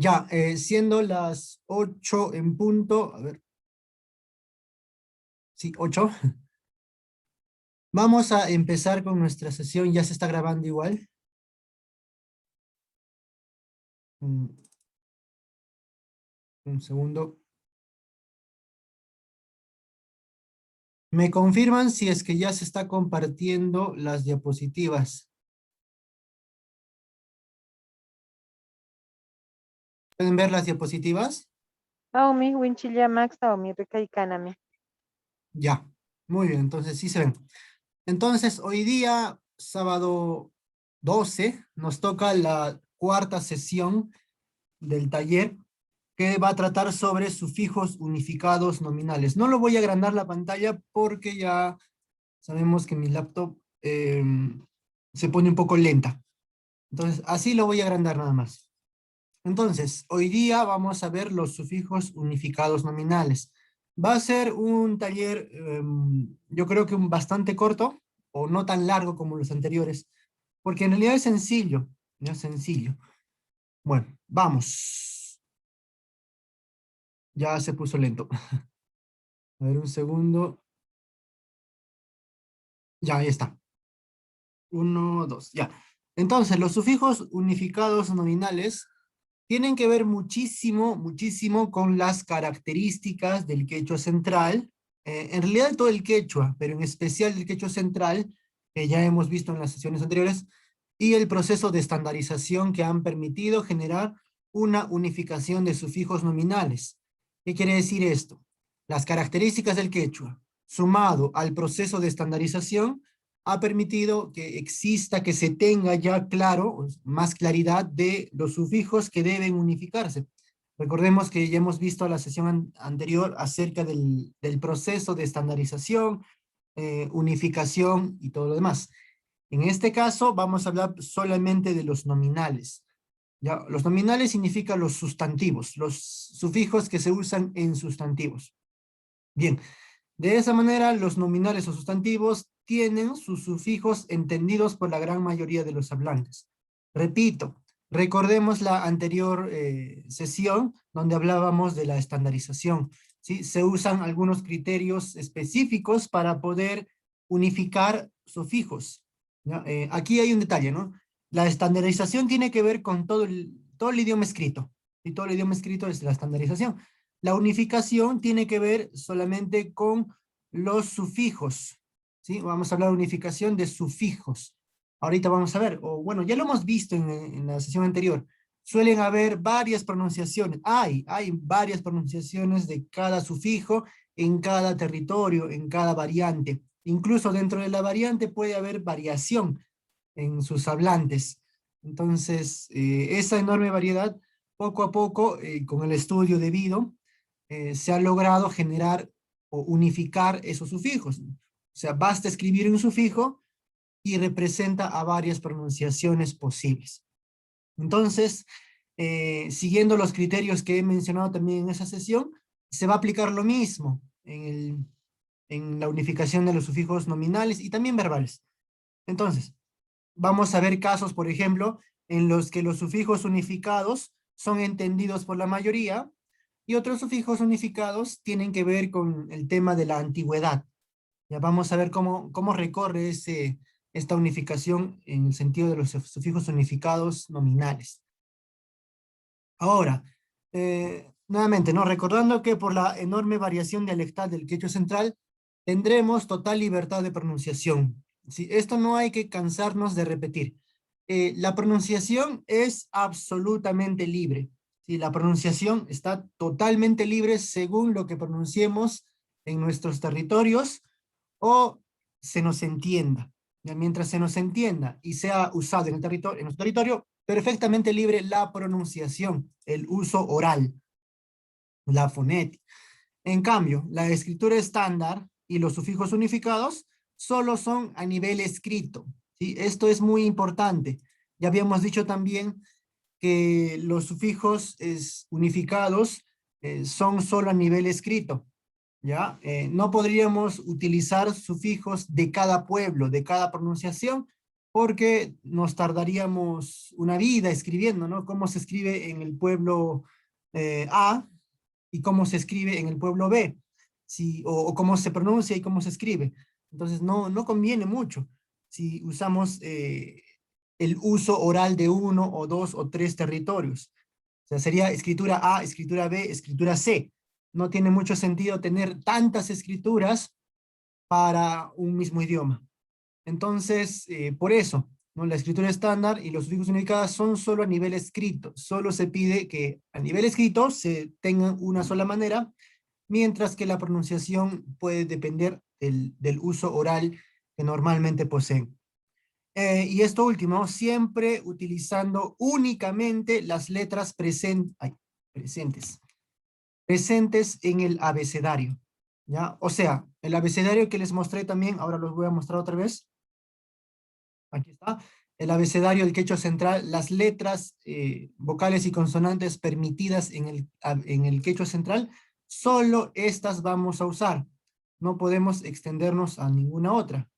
Ya, siendo las 8 en punto, a ver, sí, 8. Vamos a empezar con nuestra sesión, ya se está grabando igual. Un, un segundo. ¿Me confirman si es que ya se está compartiendo las diapositivas? ¿Pueden ver las diapositivas? Aumi, Winchilla Max, Aumi, Recaicanami. Ya, muy bien, entonces sí se ven. Entonces, hoy día, sábado 12, nos toca la cuarta sesión del taller que va a tratar sobre sufijos unificados nominales. No lo voy a agrandar la pantalla porque ya sabemos que mi laptop se pone un poco lenta. Entonces, así lo voy a agrandar nada más. Entonces, hoy día vamos a ver los sufijos unificados nominales. Va a ser un taller, yo creo que bastante corto, o no tan largo como los anteriores, porque en realidad es sencillo, no es sencillo. Bueno, vamos. Ya se puso lento. A ver, un segundo. Ya, ahí está. Uno, dos, ya. Entonces, los sufijos unificados nominales tienen que ver muchísimo, muchísimo con las características del quechua central, en realidad de todo el quechua, pero en especial del quechua central, que ya hemos visto en las sesiones anteriores, y el proceso de estandarización que han permitido generar una unificación de sufijos nominales. ¿Qué quiere decir esto? Las características del quechua, sumado al proceso de estandarización, ha permitido que exista, que se tenga ya claro, más claridad de los sufijos que deben unificarse. Recordemos que ya hemos visto la sesión anterior acerca del proceso de estandarización, unificación y todo lo demás. En este caso vamos a hablar solamente de los nominales. ¿Ya? Los nominales significan los sustantivos, los sufijos que se usan en sustantivos. Bien, de esa manera, los nominales o sustantivos tienen sus sufijos entendidos por la gran mayoría de los hablantes. Repito, recordemos la anterior sesión donde hablábamos de la estandarización, ¿sí? Se usan algunos criterios específicos para poder unificar sufijos, ¿ya? Aquí hay un detalle, ¿no? La estandarización tiene que ver con todo el idioma escrito, y todo el idioma escrito es la estandarización. La unificación tiene que ver solamente con los sufijos, ¿sí? Vamos a hablar de unificación de sufijos. Ahorita vamos a ver, o bueno, ya lo hemos visto en la sesión anterior. Suelen haber varias pronunciaciones. Hay varias pronunciaciones de cada sufijo en cada territorio, en cada variante. Incluso dentro de la variante puede haber variación en sus hablantes. Entonces, esa enorme variedad, poco a poco, con el estudio debido, se ha logrado generar o unificar esos sufijos. O sea, basta escribir un sufijo y representa a varias pronunciaciones posibles. Entonces, siguiendo los criterios que he mencionado también en esa sesión, se va a aplicar lo mismo en la unificación de los sufijos nominales y también verbales. Entonces, vamos a ver casos, por ejemplo, en los que los sufijos unificados son entendidos por la mayoría y otros sufijos unificados tienen que ver con el tema de la antigüedad. Ya vamos a ver cómo recorre esta unificación en el sentido de los sufijos unificados nominales. Ahora, nuevamente, ¿no? Recordando que por la enorme variación dialectal del quechua central, tendremos total libertad de pronunciación. ¿Sí? Esto no hay que cansarnos de repetir. La pronunciación es absolutamente libre. ¿Sí? La pronunciación está totalmente libre según lo que pronunciemos en nuestros territorios o se nos entienda. ¿Ya? Mientras se nos entienda y sea usado en nuestro territorio, perfectamente libre la pronunciación, el uso oral, la fonética. En cambio, la escritura estándar y los sufijos unificados solo son a nivel escrito, ¿sí? Esto es muy importante. Ya habíamos dicho también que los sufijos unificados son solo a nivel escrito, ¿ya? No podríamos utilizar sufijos de cada pueblo, de cada pronunciación, porque nos tardaríamos una vida escribiendo, ¿no? Cómo se escribe en el pueblo A y cómo se escribe en el pueblo B, si, o cómo se pronuncia y cómo se escribe. Entonces no conviene mucho si usamos el uso oral de uno o dos o tres territorios. O sea, sería escritura A, escritura B, escritura C. No tiene mucho sentido tener tantas escrituras para un mismo idioma. Entonces, por eso, ¿no? La escritura estándar y los sufijos unificados son solo a nivel escrito. Solo se pide que a nivel escrito se tengan una sola manera, mientras que la pronunciación puede depender del uso oral que normalmente poseen. Y esto último, siempre utilizando únicamente las letras presentes, presentes en el abecedario, ¿ya? O sea, el abecedario que les mostré también, ahora los voy a mostrar otra vez. Aquí está. El abecedario del quechua central, las letras, vocales y consonantes permitidas en el quechua central, solo estas vamos a usar. No podemos extendernos a ninguna otra.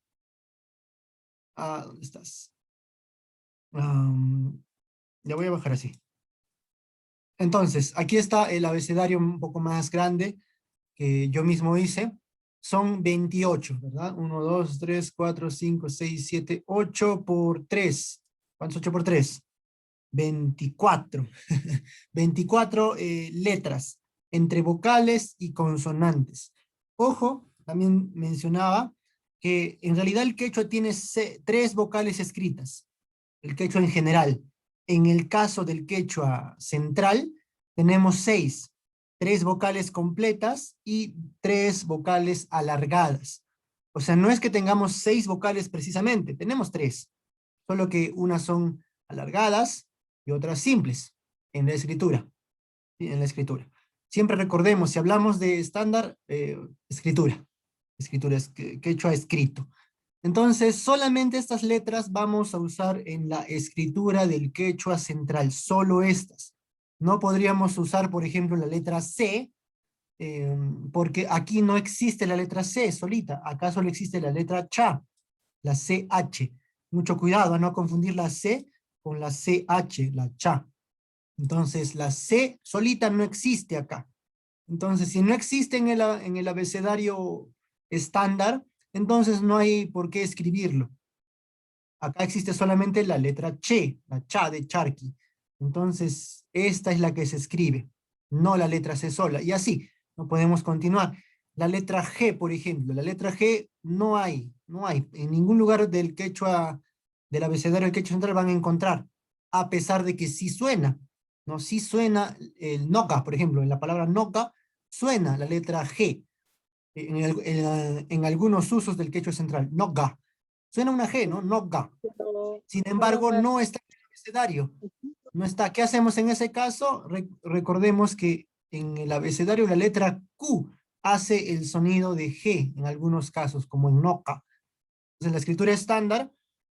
Ah, ¿dónde estás? Ya voy a bajar así. Entonces, aquí está el abecedario un poco más grande que yo mismo hice. Son 28, ¿verdad? 1, 2, 3, 4, 5, 6, 7, 8 por 3. ¿Cuántos 8 por 3? 24. 24 letras entre vocales y consonantes. Ojo, también mencionaba que en realidad el quechua tiene 3 vocales escritas, el quechua en general. En el caso del quechua central, tenemos 6, 3 vocales completas y 3 vocales alargadas. O sea, no es que tengamos 6 vocales precisamente, tenemos 3, solo que unas son alargadas y otras simples en la escritura. ¿Sí? En la escritura. Siempre recordemos, si hablamos de estándar, escritura. Escritura es quechua escrito. Entonces, solamente estas letras vamos a usar en la escritura del quechua central, solo estas. No podríamos usar, por ejemplo, la letra C, porque aquí no existe la letra C solita, acá solo existe la letra cha, la CH. Mucho cuidado a no confundir la C con la CH, la cha. Entonces, la C solita no existe acá. Entonces, si no existe en el abecedario estándar, entonces no hay por qué escribirlo. Acá existe solamente la letra che, la cha de charqui. Entonces, esta es la que se escribe, no la letra C sola. Y así, no podemos continuar. La letra G, por ejemplo, la letra G no hay. En ningún lugar del quechua, del abecedario del quechua central van a encontrar, a pesar de que sí suena, ¿no? Sí suena el noca, por ejemplo, en la palabra noca suena la letra G en algunos usos del quechua central, noga. Suena una G, ¿no? Noga. Sin embargo, no está en el abecedario. No está. ¿Qué hacemos en ese caso? Recordemos que en el abecedario la letra Q hace el sonido de G en algunos casos, como en noca. Entonces, la escritura estándar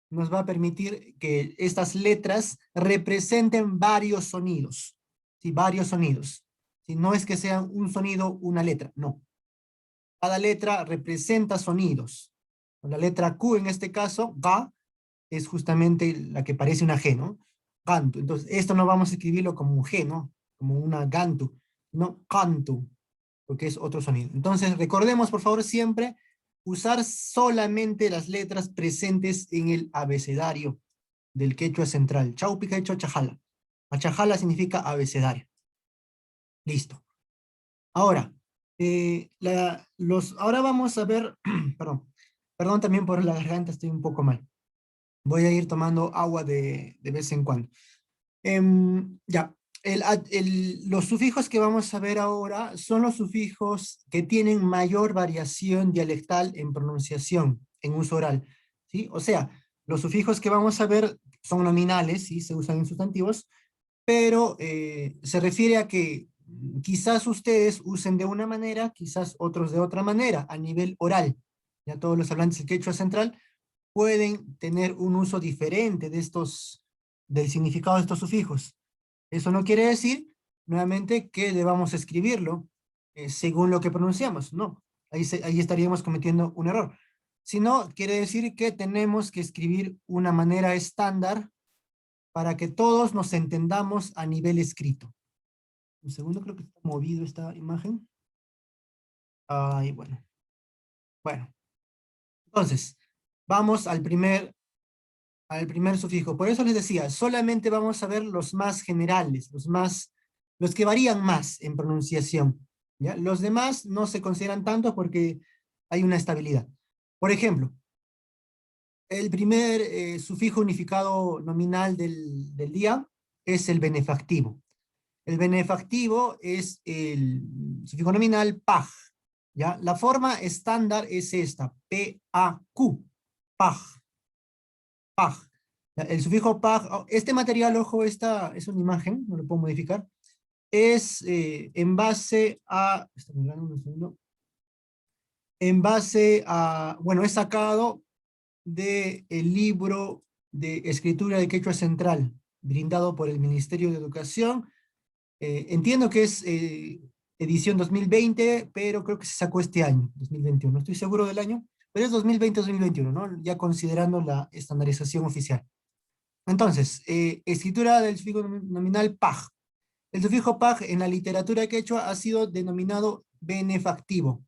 nos va a permitir que estas letras representen varios sonidos. ¿Sí? Varios sonidos. ¿Sí? No es que sea un sonido, una letra, no. Cada letra representa sonidos. La letra Q en este caso, ga, es justamente la que parece una G, ¿no? Gantu. Entonces, esto no vamos a escribirlo como un G, ¿no? Como una gantu, no cantu, porque es otro sonido. Entonces, recordemos, por favor, siempre usar solamente las letras presentes en el abecedario del quechua central. Chaupica hecho chajala. Achajala significa abecedario. Listo. Ahora, ahora vamos a ver, perdón también por la garganta, estoy un poco mal. Voy a ir tomando agua de vez en cuando. Ya, los sufijos que vamos a ver ahora son los sufijos que tienen mayor variación dialectal en pronunciación, en uso oral, ¿sí? O sea, los sufijos que vamos a ver son nominales, ¿sí? Se usan en sustantivos, pero se refiere a que quizás ustedes usen de una manera, quizás otros de otra manera, a nivel oral. Ya todos los hablantes del quechua central pueden tener un uso diferente de del significado de estos sufijos. Eso no quiere decir, nuevamente, que debamos escribirlo según lo que pronunciamos, no. Ahí estaríamos cometiendo un error. sino quiere decir que tenemos que escribir una manera estándar para que todos nos entendamos a nivel escrito. Un segundo, creo que está movido esta imagen. Ay, bueno. Bueno, entonces, vamos al primer sufijo. Por eso les decía, solamente vamos a ver los más generales, los que varían más en pronunciación. ¿Ya? Los demás no se consideran tanto porque hay una estabilidad. Por ejemplo, el primer sufijo unificado nominal del día es el benefactivo. El benefactivo es el sufijo nominal paj. ¿Ya? La forma estándar es esta, P-A-Q, paj, paj. El sufijo paj, este material, ojo, esta es una imagen, no lo puedo modificar, es en base a, en base a, bueno, es sacado del libro de escritura de Quechua Central, brindado por el Ministerio de Educación. Entiendo que es edición 2020, pero creo que se sacó este año, 2021. No estoy seguro del año, pero es 2020-2021, ¿no? Ya considerando la estandarización oficial. Entonces, escritura del sufijo nominal paj. El sufijo paj en la literatura quechua ha sido denominado benefactivo.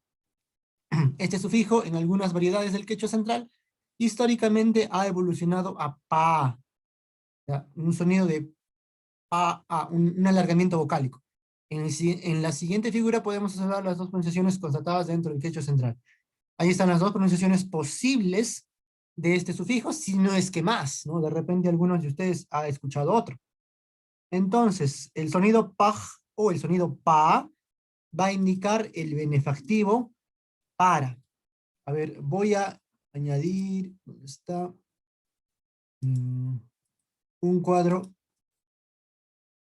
Este sufijo, en algunas variedades del quechua central, históricamente ha evolucionado a pa, ¿ya? Un sonido de pa, a, un alargamiento vocálico. En la siguiente figura podemos observar las dos pronunciaciones constatadas dentro del quechua central. Ahí están las dos pronunciaciones posibles de este sufijo, si no es que más, ¿no? De repente algunos de ustedes ha escuchado otro. Entonces, el sonido paj o el sonido pa va a indicar el benefactivo para. A ver, voy a añadir, ¿dónde está? Un cuadro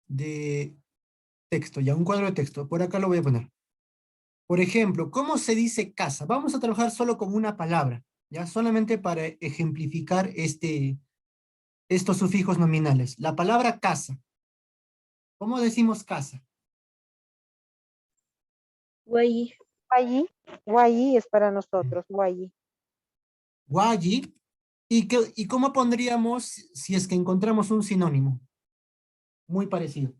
de texto, ya, un cuadro de texto. Por acá lo voy a poner. Por ejemplo, ¿cómo se dice casa? Vamos a trabajar solo con una palabra, ya, solamente para ejemplificar estos sufijos nominales. La palabra casa. ¿Cómo decimos casa? Guay. Guayi, guayi es para nosotros, guayi. Guayi. ¿Y cómo pondríamos si es que encontramos un sinónimo? Muy parecido.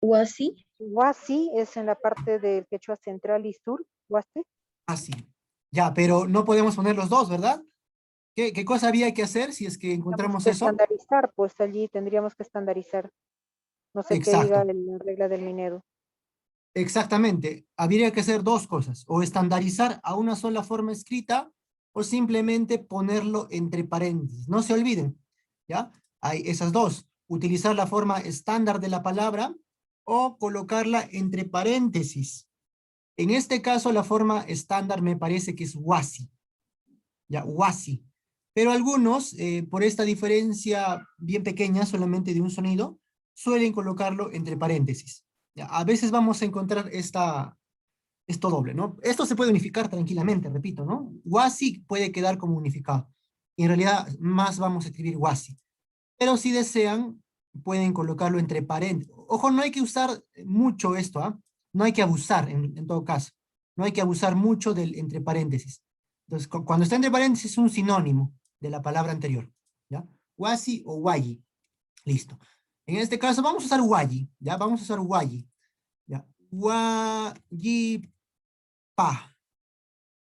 Huasi. Huasi es en la parte del Quechua central y sur, Huasi. Así. Ya, pero no podemos poner los dos, ¿verdad? ¿Qué cosa había que hacer si es que Tenemos encontramos que eso? estandarizar, pues allí tendríamos que estandarizar. No sé qué diga Exacto. la regla del Minedo. Exactamente. Habría que hacer dos cosas. O estandarizar a una sola forma escrita o simplemente ponerlo entre paréntesis. No se olviden, ¿ya? Hay esas dos. Utilizar la forma estándar de la palabra o colocarla entre paréntesis. En este caso, la forma estándar me parece que es wasi. Ya, wasi. Pero algunos, por esta diferencia bien pequeña, solamente de un sonido, suelen colocarlo entre paréntesis. Ya, a veces vamos a encontrar esto doble, ¿no? Esto se puede unificar tranquilamente, repito, ¿no? Wasi puede quedar como unificado. Y en realidad, más vamos a escribir wasi. Pero si desean, pueden colocarlo entre paréntesis. Ojo, no hay que usar mucho esto, ¿ah? No hay que abusar, en todo caso. No hay que abusar mucho del entre paréntesis. Entonces, cuando está entre paréntesis es un sinónimo de la palabra anterior, ¿ya? Wasi o wayi. Listo. En este caso vamos a usar wayi, ¿ya? Vamos a usar wayi, ¿ya? Wayi pa.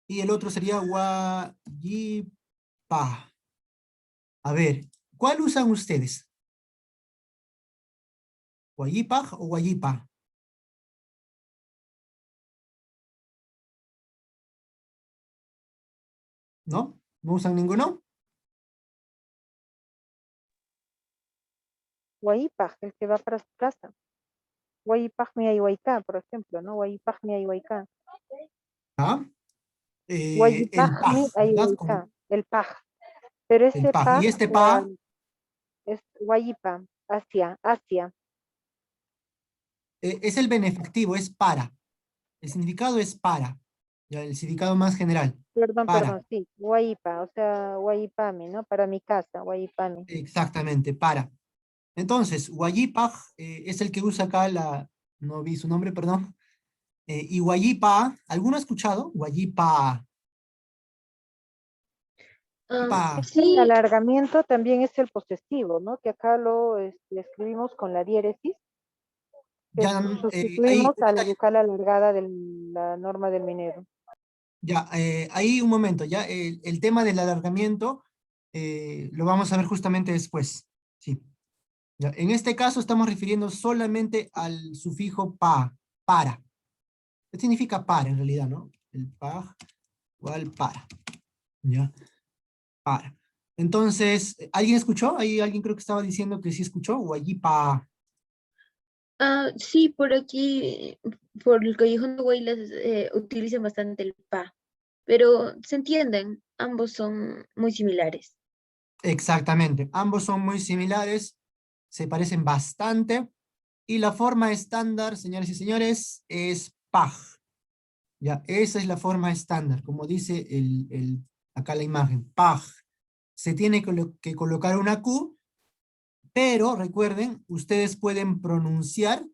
Y el otro sería wayi pa. A ver, ¿cuál usan ustedes? ¿Wayipaj o wayipa? ¿No? ¿No usan ninguno? Guayipaj, el que va para su casa. Guayipaj mi ayhuayca, por ejemplo, ¿no? Guayipaj mi ayhuayca. ¿Ah? Guayipaj El paj, mi ¿verdad? ayhuayca, el paj. Pero El ese paj. paj Y este pa es guayipa, hacia. es el benefactivo, es para. El significado es para. Ya, el significado más general. Para. Perdón, sí, guayipa, o sea, guayipami, ¿no? Para mi casa, guayipami. Exactamente, para. Entonces, Wayipaj es el que usa acá la... No vi su nombre, perdón. Y Wayipa, ¿alguno ha escuchado? Wayipa. Pa. El Sí, alargamiento también es el posesivo, ¿no? Que acá lo escribimos con la diéresis, que Ya, ahí, sustituimos un a la detalle. vocal alargada de la norma del minero. Ya, ahí un momento, ya, el tema del alargamiento lo vamos a ver justamente después. Sí. Ya, en este caso estamos refiriendo solamente al sufijo pa, para. ¿Qué significa para en realidad, no? El pa igual para. Ya, para. Entonces, ¿alguien escuchó? Ahí alguien creo que estaba diciendo que sí escuchó, o allí pa. sí, por aquí, por el Callejón de Huaylas, utilizan bastante el pa, pero se entienden, ambos son muy similares. Exactamente. Ambos son muy similares, se parecen bastante. Y la forma estándar, señores y señores, es paj. Ya, esa es la forma estándar, como dice acá la imagen, paj. Se tiene que colocar una Q, pero recuerden, ustedes pueden pronunciar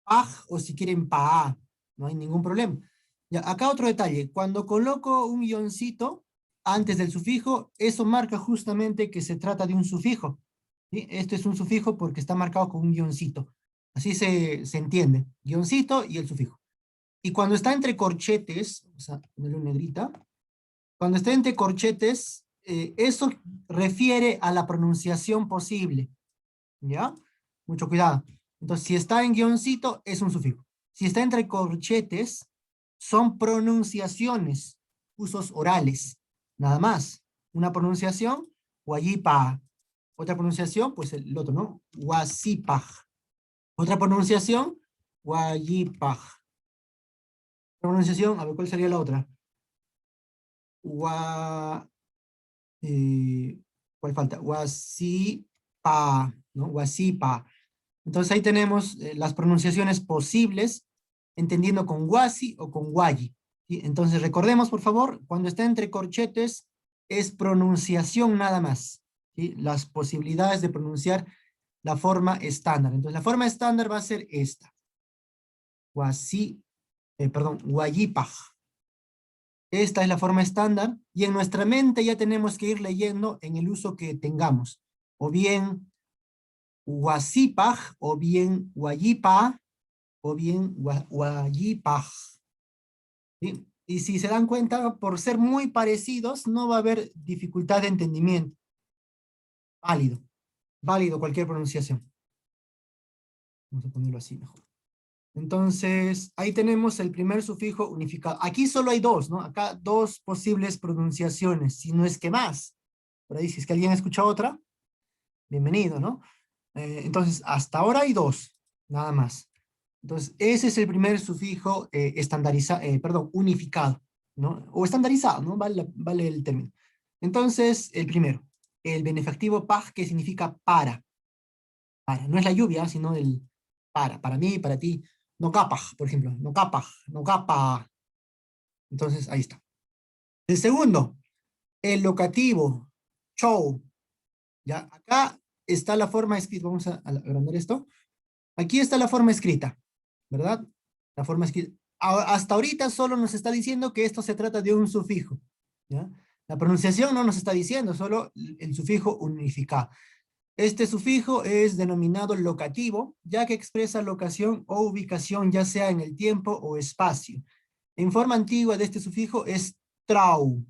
paj o si quieren pa, no hay ningún problema. Ya, acá otro detalle, cuando coloco un guioncito antes del sufijo, eso marca justamente que se trata de un sufijo. ¿Sí? Esto es un sufijo porque está marcado con un guioncito. Así se entiende, guioncito y el sufijo. Y cuando está entre corchetes, vamos a ponerle una negrita, cuando está entre corchetes, eso refiere a la pronunciación posible, ¿ya? Mucho cuidado. Entonces, si está en guioncito, es un sufijo. Si está entre corchetes, son pronunciaciones, usos orales, nada más. Una pronunciación, guayipa. Otra pronunciación, pues el otro, ¿no? Guasipaj. Otra pronunciación, guayipaj. Pronunciación, a ver, ¿cuál sería la otra? Gua, eh, ¿Cuál falta? Guasipa, ¿no? Guasipa. Entonces ahí tenemos las pronunciaciones posibles, entendiendo con guasi o con guayi. ¿Sí? Entonces recordemos, por favor, cuando está entre corchetes, es pronunciación nada más. ¿Sí? Las posibilidades de pronunciar la forma estándar. Entonces la forma estándar va a ser esta. Guayipaj. Esta es la forma estándar y en nuestra mente ya tenemos que ir leyendo en el uso que tengamos. O bien Huasipaj, o bien Huayipa, o bien Huayipaj. ¿Sí? Y si se dan cuenta, por ser muy parecidos, no va a haber dificultad de entendimiento. Válido. Válido cualquier pronunciación. Vamos a ponerlo así mejor. Entonces, ahí tenemos el primer sufijo unificado. Aquí solo hay dos, ¿no? Acá dos posibles pronunciaciones, si no es que más. Por ahí, si es que alguien escucha otra, bienvenido, ¿no? Entonces, hasta ahora hay dos, nada más. Entonces, ese es el primer sufijo unificado, ¿no? O estandarizado, ¿no? Vale el término. Entonces, el primero, el benefactivo paj, que significa para. Para. No es la lluvia, sino el para mí, para ti. No capaj, por ejemplo. No capaj, no capa. Entonces, ahí está. El segundo, el locativo, show. Ya, acá está la forma escrita. Vamos a agrandar esto. Aquí está la forma escrita, ¿verdad? La forma escrita. Hasta ahorita solo nos está diciendo que esto se trata de un sufijo, ¿ya? La pronunciación no nos está diciendo, solo el sufijo unificado. Este sufijo es denominado locativo, ya que expresa locación o ubicación, ya sea en el tiempo o espacio. En forma antigua de este sufijo es trau.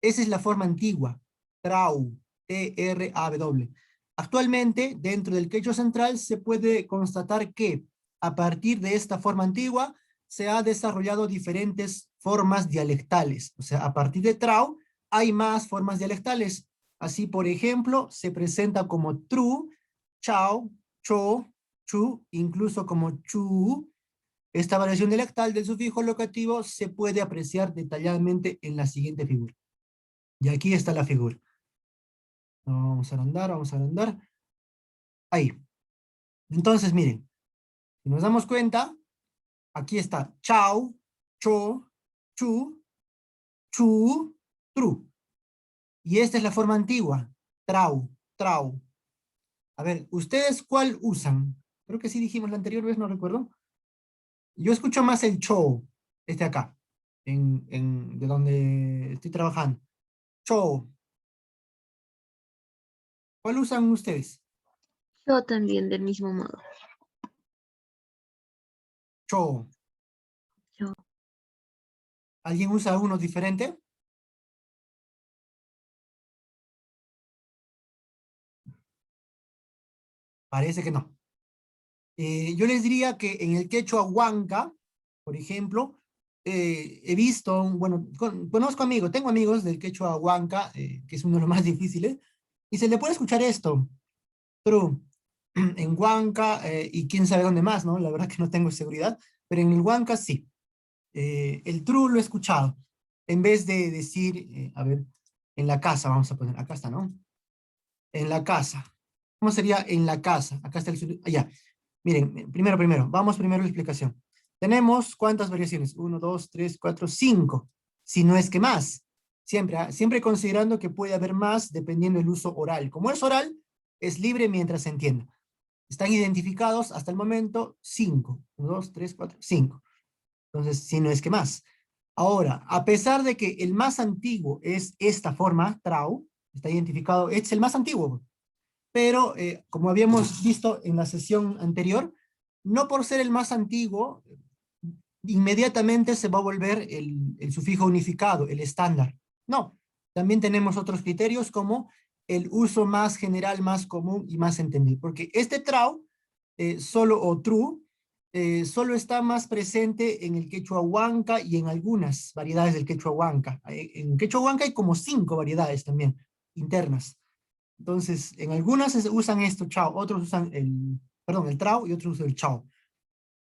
Esa es la forma antigua, trau, T-R-A-W. Actualmente, dentro del quechua central, se puede constatar que a partir de esta forma antigua se ha desarrollado diferentes formas dialectales. O sea, a partir de trau hay más formas dialectales. Así, por ejemplo, se presenta como tru, chao, cho, chu, incluso como chu. Esta variación dialectal del sufijo locativo se puede apreciar detalladamente en la siguiente figura. Y aquí está la figura. Vamos a agrandar, vamos a agrandar. Ahí. Entonces, miren, si nos damos cuenta, aquí está chao, cho, chu, chu, tru. Y esta es la forma antigua. Trau, trau. A ver, ¿ustedes cuál usan? Creo que sí dijimos la anterior vez, no recuerdo. Yo escucho más el cho, este acá, de donde estoy trabajando. Cho. ¿Cuál usan ustedes? Yo también del mismo modo. Cho. Yo. ¿Alguien usa uno diferente? Parece que no. Yo les diría que en el quechua huanca, por ejemplo, he visto, bueno, conozco amigos, tengo amigos del quechua huanca, que es uno de los más difíciles, y se le puede escuchar esto, true, en huanca, y quién sabe dónde más, ¿no? La verdad que no tengo seguridad, pero en el huanca sí. El true lo he escuchado, en vez de decir, a ver, en la casa, vamos a poner, acá está, ¿no? En la casa. ¿Cómo sería en la casa? Acá está el... Allá. Miren, vamos primero a la explicación. Tenemos, ¿cuántas variaciones? 1, 2, 3, 4, 5. Si no es que más. Siempre considerando que puede haber más dependiendo del uso oral. Como es oral, es libre mientras se entienda. Están identificados hasta el momento 5. 1, 2, 3, 4, 5. Entonces, si no es que más. Ahora, a pesar de que el más antiguo es esta forma, trau, está identificado, es el más antiguo, pero como habíamos visto en la sesión anterior, no por ser el más antiguo, inmediatamente se va a volver el sufijo unificado, el estándar. No, también tenemos otros criterios como el uso más general, más común y más entendido, porque este trau, solo o true, solo está más presente en el quechua huanca y en algunas variedades del quechua huanca. En quechua huanca hay como 5 variedades también, internas. Entonces, en algunas usan esto, chao, otros usan el trao y otros usan el chao.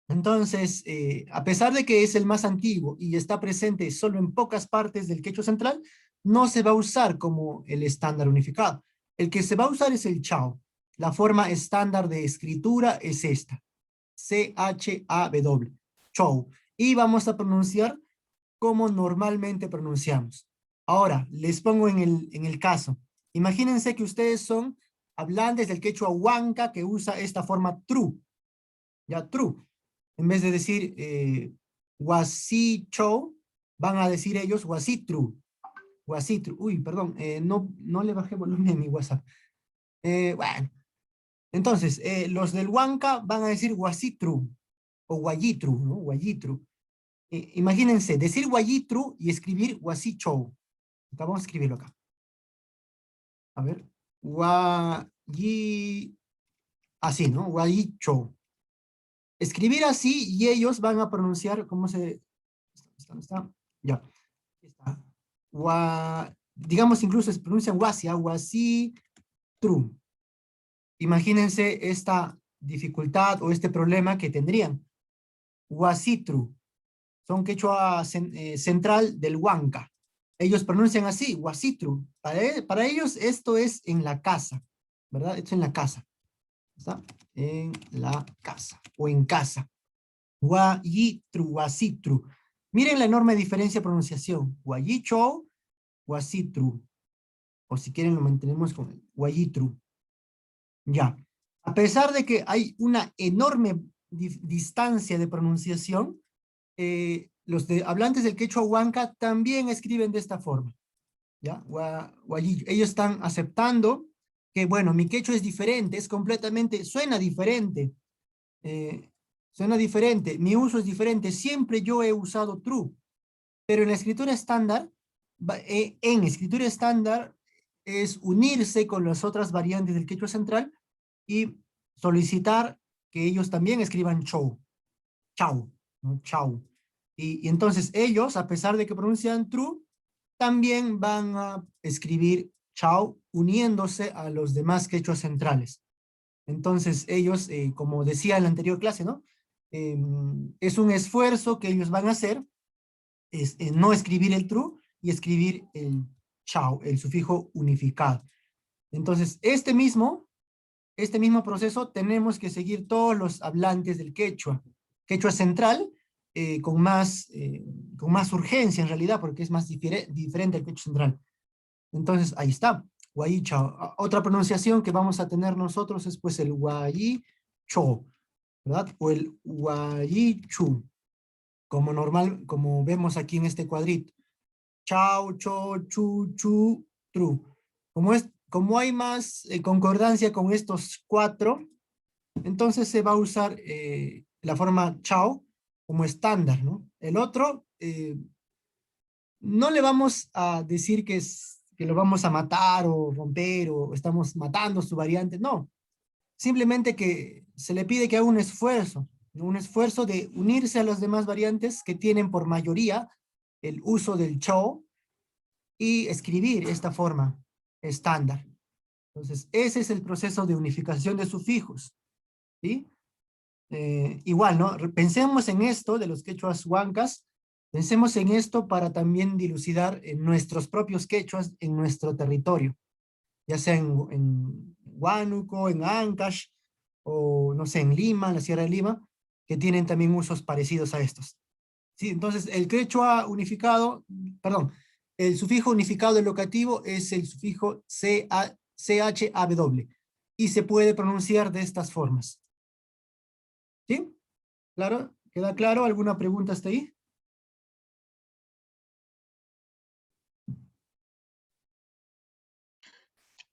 Entonces, a pesar de que es el más antiguo y está presente solo en pocas partes del quechua central, no se va a usar como el estándar unificado. El que se va a usar es el chao. La forma estándar de escritura es esta. C-H-A-W. Chou. Y vamos a pronunciar como normalmente pronunciamos. Ahora, les pongo en el caso. Imagínense que ustedes son hablantes del quechua huanca que usa esta forma true. Ya, true. En vez de decir huasicho, van a decir ellos huasitru. Huasitru. Uy, perdón, no le bajé volumen a mi WhatsApp. Bueno, entonces, los del huanca van a decir huasitru o guayitru, ¿no? Guayitru. Imagínense, decir guayitru y escribir huasicho. Acá vamos a escribirlo acá. A ver, guayi, así, ¿no? Guayicho. Escribir así y ellos van a pronunciar, ¿cómo se...? ¿Dónde está? Ya. Está. Digamos, incluso se pronuncian guasia, guasi, tru. Imagínense esta dificultad o este problema que tendrían. Guasitru. Son quechua central del Huanca. Ellos pronuncian así, guasitru. Para ellos esto es en la casa, ¿verdad? Esto es en la casa. ¿Está? En la casa o en casa. Guayitru, guasitru. Miren la enorme diferencia de pronunciación. Guayicho, guasitru. O si quieren lo mantenemos con guayitru. Ya. A pesar de que hay una enorme distancia de pronunciación, los hablantes del quechua huanca también escriben de esta forma. ¿Ya? Ellos están aceptando que, bueno, mi quechua es diferente, es completamente, suena diferente. Suena diferente, mi uso es diferente, siempre yo he usado true, pero en la escritura estándar, en escritura estándar es unirse con las otras variantes del quechua central y solicitar que ellos también escriban chou, chau, ¿no? Chau. Y entonces ellos, a pesar de que pronuncian true, también van a escribir chau uniéndose a los demás quechuas centrales. Entonces ellos, como decía en la anterior clase, ¿no? Es un esfuerzo que ellos van a hacer, es no escribir el true y escribir el chau, el sufijo unificado. Entonces, este mismo proceso tenemos que seguir todos los hablantes del quechua. Quechua central, con más urgencia en realidad, porque es más diferente al quechua central. Entonces, ahí está, guayicho. Otra pronunciación que vamos a tener nosotros es pues el guayicho, ¿verdad? O el guayichu, como vemos aquí en este cuadrito. chao, cho, chu, chu, tru. Como hay más concordancia con estos 4, entonces se va a usar la forma chao como estándar, ¿no? El otro, no le vamos a decir que lo vamos a matar o romper o estamos matando su variante, no. Simplemente que se le pide que haga un esfuerzo, ¿no? Un esfuerzo de unirse a las demás variantes que tienen por mayoría el uso del chao y escribir esta forma estándar. Entonces, ese es el proceso de unificación de sufijos, ¿sí? Igual, ¿no? Pensemos en esto de los quechuas huancas, pensemos en esto para también dilucidar en nuestros propios quechuas en nuestro territorio, ya sea en Huánuco, en Ancash, o no sé, en Lima, en la Sierra de Lima, que tienen también usos parecidos a estos. ¿Sí? Entonces, el quechua unificado, perdón, el sufijo unificado del locativo es el sufijo CHAW, y se puede pronunciar de estas formas. ¿Sí? ¿Claro? ¿Queda claro? ¿Alguna pregunta hasta ahí?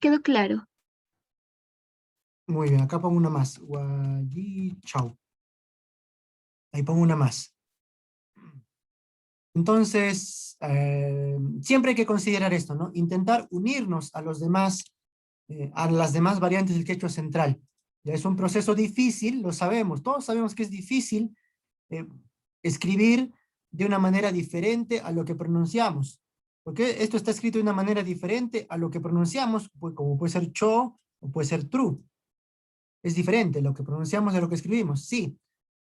Quedó claro. Muy bien, acá pongo una más. Chao. Ahí pongo una más. Entonces, siempre hay que considerar esto, ¿no? Intentar unirnos a los demás, a las demás variantes del quechua central. Ya es un proceso difícil, lo sabemos, todos sabemos que es difícil escribir de una manera diferente a lo que pronunciamos. Porque esto está escrito de una manera diferente a lo que pronunciamos, pues, como puede ser cho o puede ser true. Es diferente lo que pronunciamos de lo que escribimos, sí.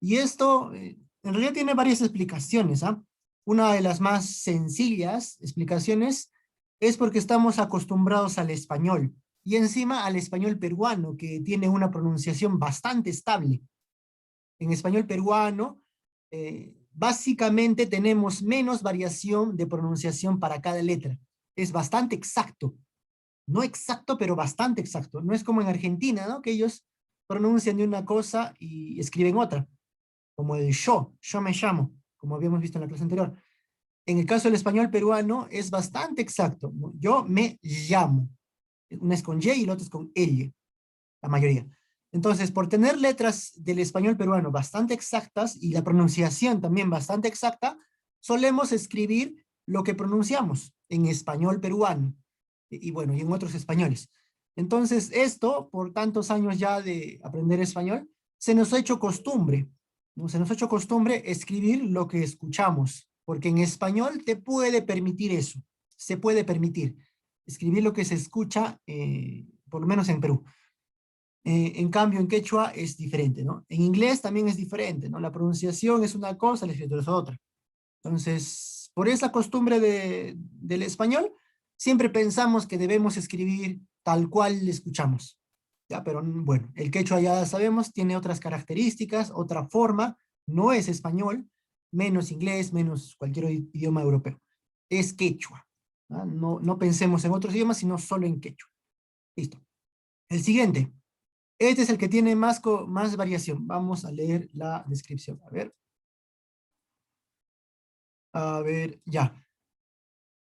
Y esto en realidad tiene varias explicaciones, ¿ah? Una de las más sencillas explicaciones es porque estamos acostumbrados al español y encima al español peruano, que tiene una pronunciación bastante estable. En español peruano, básicamente tenemos menos variación de pronunciación para cada letra. Es bastante exacto. No exacto, pero bastante exacto. No es como en Argentina, ¿no? Que ellos pronuncian de una cosa y escriben otra. Como el yo me llamo, como habíamos visto en la clase anterior. En el caso del español peruano es bastante exacto. Yo me llamo. Una es con Y y la otra es con L, la mayoría. Entonces, por tener letras del español peruano bastante exactas y la pronunciación también bastante exacta, solemos escribir lo que pronunciamos en español peruano y bueno, y en otros españoles. Entonces, esto, por tantos años ya de aprender español, se nos ha hecho costumbre, ¿no? Se nos ha hecho costumbre escribir lo que escuchamos, porque en español te puede permitir eso, se puede permitir escribir lo que se escucha, por lo menos en Perú. En cambio, en quechua es diferente, ¿no? En inglés también es diferente, ¿no? La pronunciación es una cosa, la escritura es otra. Entonces, por esa costumbre del español, siempre pensamos que debemos escribir tal cual escuchamos. ¿Ya? Pero bueno, el quechua ya sabemos, tiene otras características, otra forma, no es español, menos inglés, menos cualquier idioma europeo. Es quechua. ¿Ah? No, no pensemos en otros idiomas, sino solo en quechua. Listo. El siguiente. Este es el que tiene más variación. Vamos a leer la descripción. A ver, ya.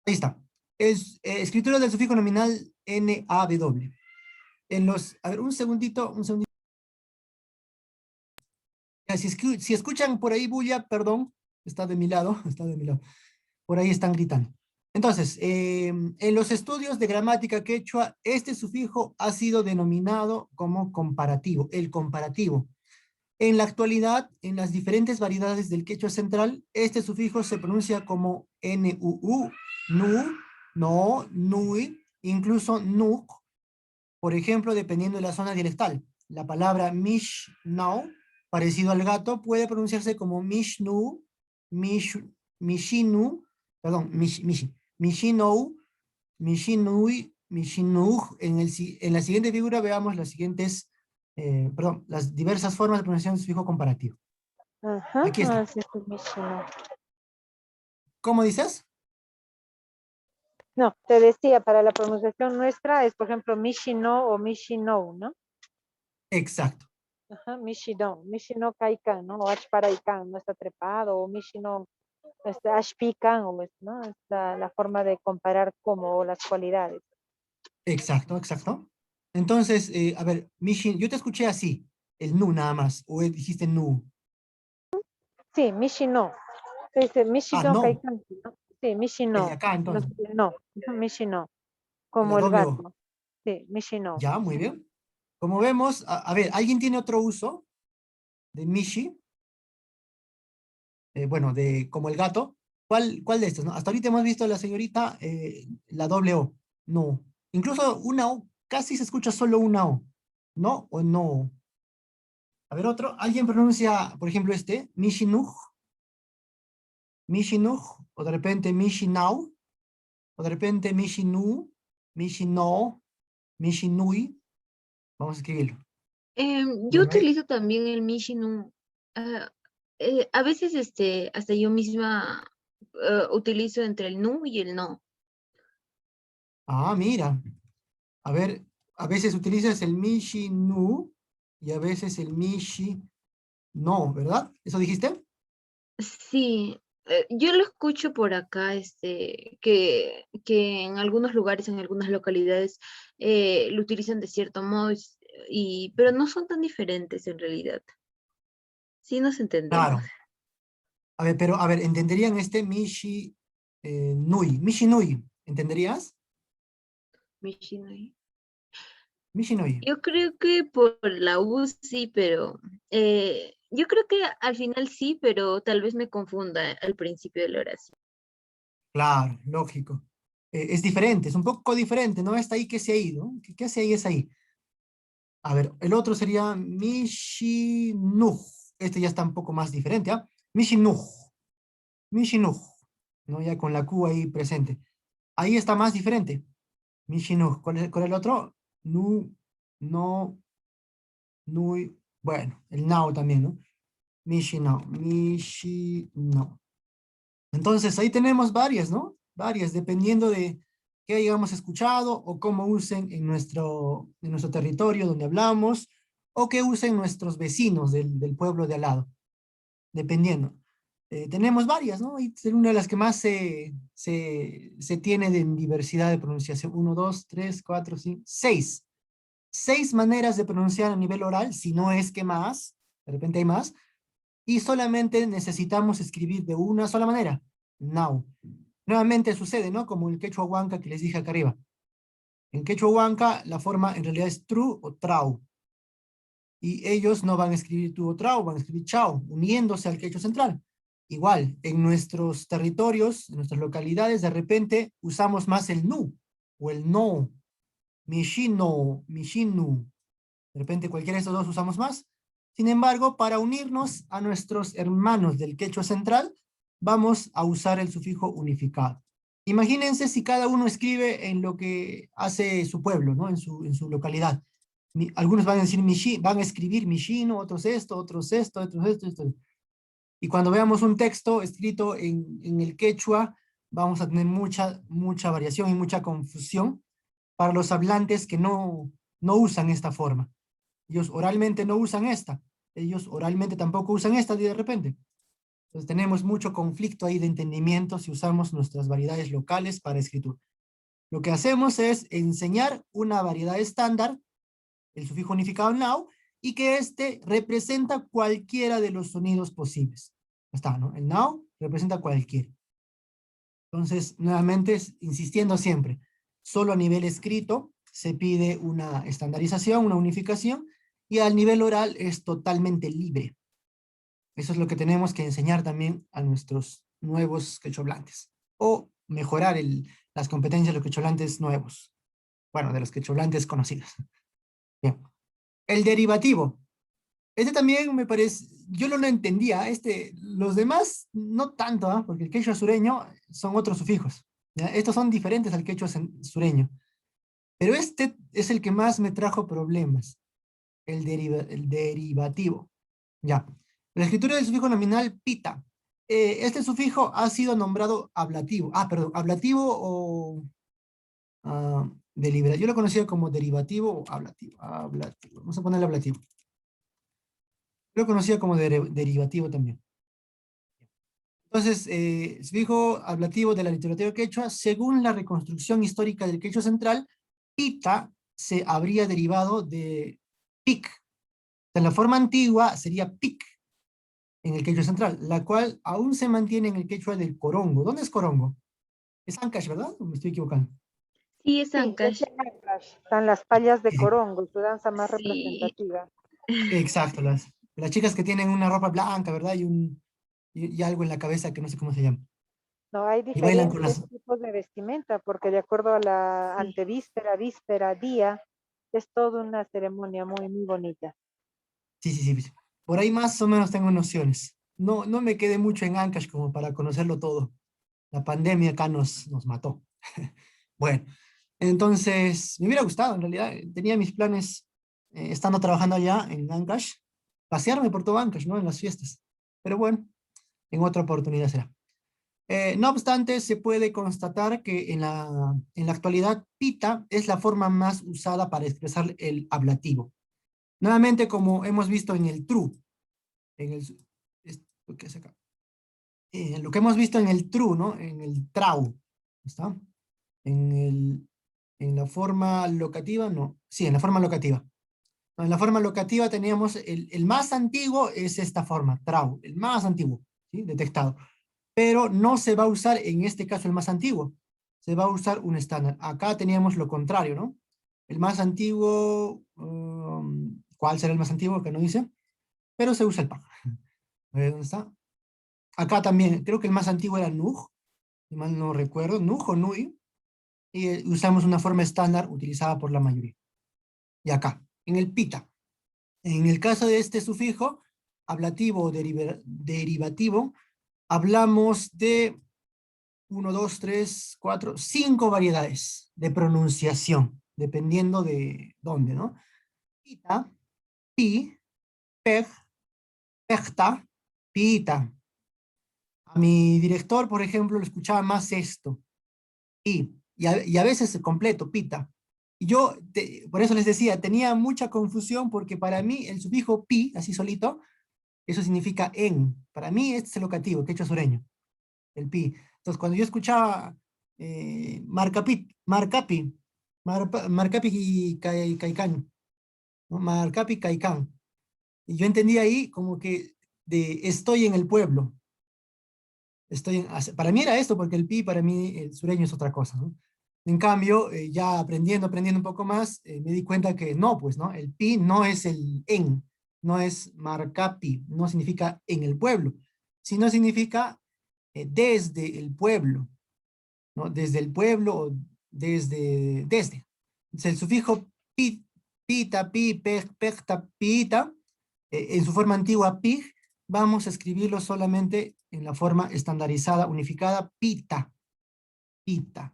Ahí está. Es escritura del sufijo nominal NAW. A ver, un segundito, un segundito. Ya, si escuchan por ahí bulla, perdón, está de mi lado, está de mi lado. Por ahí están gritando. Entonces, en los estudios de gramática quechua, este sufijo ha sido denominado como comparativo, el comparativo. En la actualidad, en las diferentes variedades del quechua central, este sufijo se pronuncia como NUU, NU, no, NUI, incluso NUC, por ejemplo, dependiendo de la zona dialectal. La palabra mishnau, parecido al gato, puede pronunciarse como mishnu, mishinu, perdón, mishinou, mishinui, mishinuj. En la siguiente figura veamos las siguientes, perdón, las diversas formas de pronunciación del sufijo comparativo. Ajá, Aquí está. así es el Mishino. ¿Cómo dices? No, te decía, para la pronunciación nuestra es, por ejemplo, Mishino o Mishino, ¿no? Exacto. Ajá, Mishino Kaikan, ¿no? O Achparaikan, no está trepado, o Mishino ashpican, ¿no? Es la forma de comparar como las cualidades. Exacto, exacto. Entonces, a ver, Mishin, yo te escuché así, el nu nada más, o dijiste nu. Sí, mishi no. Dice mishi Ah, no no, kaikan, ¿no? Sí, mishi el de no. acá No, entonces, no, mishi no. la Como el doble O. gato. Sí, mishi no. Ya, muy bien. Como vemos, a ver, ¿alguien tiene otro uso de Mishi? Bueno, de como el gato. ¿Cuál de estos, no? Hasta ahorita hemos visto a la señorita la doble O. No. Incluso una O, casi se escucha solo una O. ¿No o no? A ver, otro. ¿Alguien pronuncia, por ejemplo, este? Mishinuj, Mishinuj, o de repente Mishinau, o de repente Mishinu, Mishino, Mishinui. Vamos a escribirlo. Yo Bueno, utilizo también el Mishinu. ah, a veces hasta yo misma utilizo entre el nu y el no. mira. A ver, a veces utilizas el Mishinu y a veces el Mishi no, ¿verdad? ¿Eso dijiste? Sí, yo lo escucho por acá, que en algunos lugares, en algunas localidades, lo utilizan de cierto modo, pero no son tan diferentes en realidad. Sí nos entendemos. Claro. A ver, pero a ver, ¿entenderían este Mishi Nui? Mishi Nui, ¿entenderías? Mishinai. Mishi Nui. Yo creo que por la U sí, pero yo creo que al final sí, pero tal vez me confunda al principio de la oración. Claro, lógico. Es diferente, es un poco diferente, ¿no? Está ahí que se ha ido. ¿Qué hace ahí? Es ahí. A ver, el otro sería Mishinuj. Este ya está un poco más diferente, ¿ah? Mishinuj. Mishinuj. ¿No? Ya con la Q ahí presente. Ahí está más diferente. Mishinuj. ¿Cuál es el otro? Nu, no, nui. Bueno, el now también, ¿no? Mishino, Mishino. Entonces ahí tenemos varias, ¿no? Varias, dependiendo de qué hayamos escuchado o cómo usen en nuestro territorio donde hablamos o qué usen nuestros vecinos del pueblo de al lado, dependiendo. Tenemos varias, ¿no? Y es una de las que más se tiene de diversidad de pronunciación. Uno, dos, tres, cuatro, cinco, seis. Seis maneras de pronunciar a nivel oral, si no es que más, de repente hay más, y solamente necesitamos escribir de una sola manera, now. Nuevamente sucede, ¿no? Como el quechua huanca que les dije acá arriba. En quechua huanca la forma en realidad es tru o trau. Y ellos no van a escribir tu o trau, van a escribir chao, uniéndose al quechua central. Igual, en nuestros territorios, en nuestras localidades, de repente usamos más el nu o el no, mishino, mishinu. De repente cualquiera de estos dos usamos más. Sin embargo, para unirnos a nuestros hermanos del quechua central, vamos a usar el sufijo unificado. Imagínense si cada uno escribe en lo que hace su pueblo, ¿no? En su localidad. Algunos van a decir van a escribir mishino, otros esto, otros esto, otros esto, esto. Y cuando veamos un texto escrito en el quechua, vamos a tener mucha variación y mucha confusión para los hablantes que no usan esta forma. Ellos oralmente no usan esta. Ellos oralmente tampoco usan esta de repente. Entonces tenemos mucho conflicto ahí de entendimiento si usamos nuestras variedades locales para escritura. Lo que hacemos es enseñar una variedad estándar, el sufijo unificado now, y que este representa cualquiera de los sonidos posibles. Está, ¿no? El now representa cualquiera. Entonces, nuevamente, insistiendo siempre, solo a nivel escrito se pide una estandarización, una unificación, y al nivel oral es totalmente libre. Eso es lo que tenemos que enseñar también a nuestros nuevos quechohablantes, o mejorar las competencias de los quechohablantes nuevos. Bueno, de los quechohablantes conocidos. Bien. El derivativo. Este también me parece, yo no lo entendía, los demás no tanto, porque el quechua sureño son otros sufijos. ¿Ya? Estos son diferentes al quechua sureño. Pero este es el que más me trajo problemas, el derivativo. Ya. La escritura del sufijo nominal pita. Este sufijo ha sido nombrado ablativo. Perdón, ablativo o deliberativo. Yo lo conocía como derivativo o ablativo. Ablativo. Vamos a ponerle ablativo. Yo lo conocía como derivativo también. Entonces, sufijo ablativo de la literatura quechua, según la reconstrucción histórica del quechua central, pita se habría derivado de pic. En la forma antigua sería pic en el quechua central, la cual aún se mantiene en el quechua del corongo. ¿Dónde es corongo? Es Ancash, ¿verdad? ¿O me estoy equivocando? Sí, es Sí, es Ancash. en Ancash. Están las payas de Sí, sí. Corongo, su danza más Sí. representativa. Exacto, las chicas que tienen una ropa blanca, ¿verdad? Y algo en la cabeza que no sé cómo se llama. No, hay Y bailan con diferentes las... tipos de vestimenta, porque de acuerdo a la Sí. antevíspera, víspera, día, es toda una ceremonia muy, muy bonita. Sí, sí, sí, sí. Por ahí más o menos tengo nociones. No, no me quedé mucho en Ancash como para conocerlo todo. La pandemia acá nos mató. Bueno, entonces me hubiera gustado, en realidad. Tenía mis planes, estando trabajando allá en Ancash, pasearme por todo Ancash, ¿no? En las fiestas. Pero bueno, en otra oportunidad será. No obstante, se puede constatar que en la actualidad pita es la forma más usada para expresar el ablativo. Nuevamente, como hemos visto en el true, en el, lo que es acá. Lo que hemos visto en el true, ¿no? En el trau, ¿está? En en la forma locativa, no. Sí, en la forma locativa. No, en la forma locativa teníamos el más antiguo es esta forma, trau, el más antiguo, ¿sí? Detectado. Pero no se va a usar en este caso el más antiguo. Se va a usar un estándar. Acá teníamos lo contrario, ¿no? El más antiguo, ¿cuál será el más antiguo? Que no dice, pero se usa el pa. A ver, ¿dónde está? Acá también, creo que el más antiguo era Nuj, si mal no recuerdo, Nuj o Nui, y usamos una forma estándar utilizada por la mayoría. Y acá, en el pita. En el caso de este sufijo, ablativo o derivativo, hablamos de 1, 2, 3, 4, 5 variedades de pronunciación, dependiendo de dónde, ¿no? Pita, pi, pej, pejta, pita. A mi director, por ejemplo, le escuchaba más esto, y a veces completo, pita. Y yo, por eso les decía, tenía mucha confusión porque para mí el sufijo pi, así solito, eso significa en. Para mí este es el locativo, quechua sureño, el pi. Entonces cuando yo escuchaba marcapi, marcapi caicán, ¿no? Marcapi caicán. Y yo entendí ahí como que de estoy en el pueblo. Para mí era esto, porque el pi, para mí, el sureño es otra cosa, ¿no? En cambio, ya aprendiendo un poco más, me di cuenta que no, pues, ¿no? El pi no es el en, no es marcapi, no significa en el pueblo, sino significa desde el pueblo, ¿no? Desde el pueblo o desde. Entonces, el sufijo pi, pita, pi, pecta, pita, en su forma antigua pig, vamos a escribirlo solamente en la forma estandarizada, unificada, pita, pita.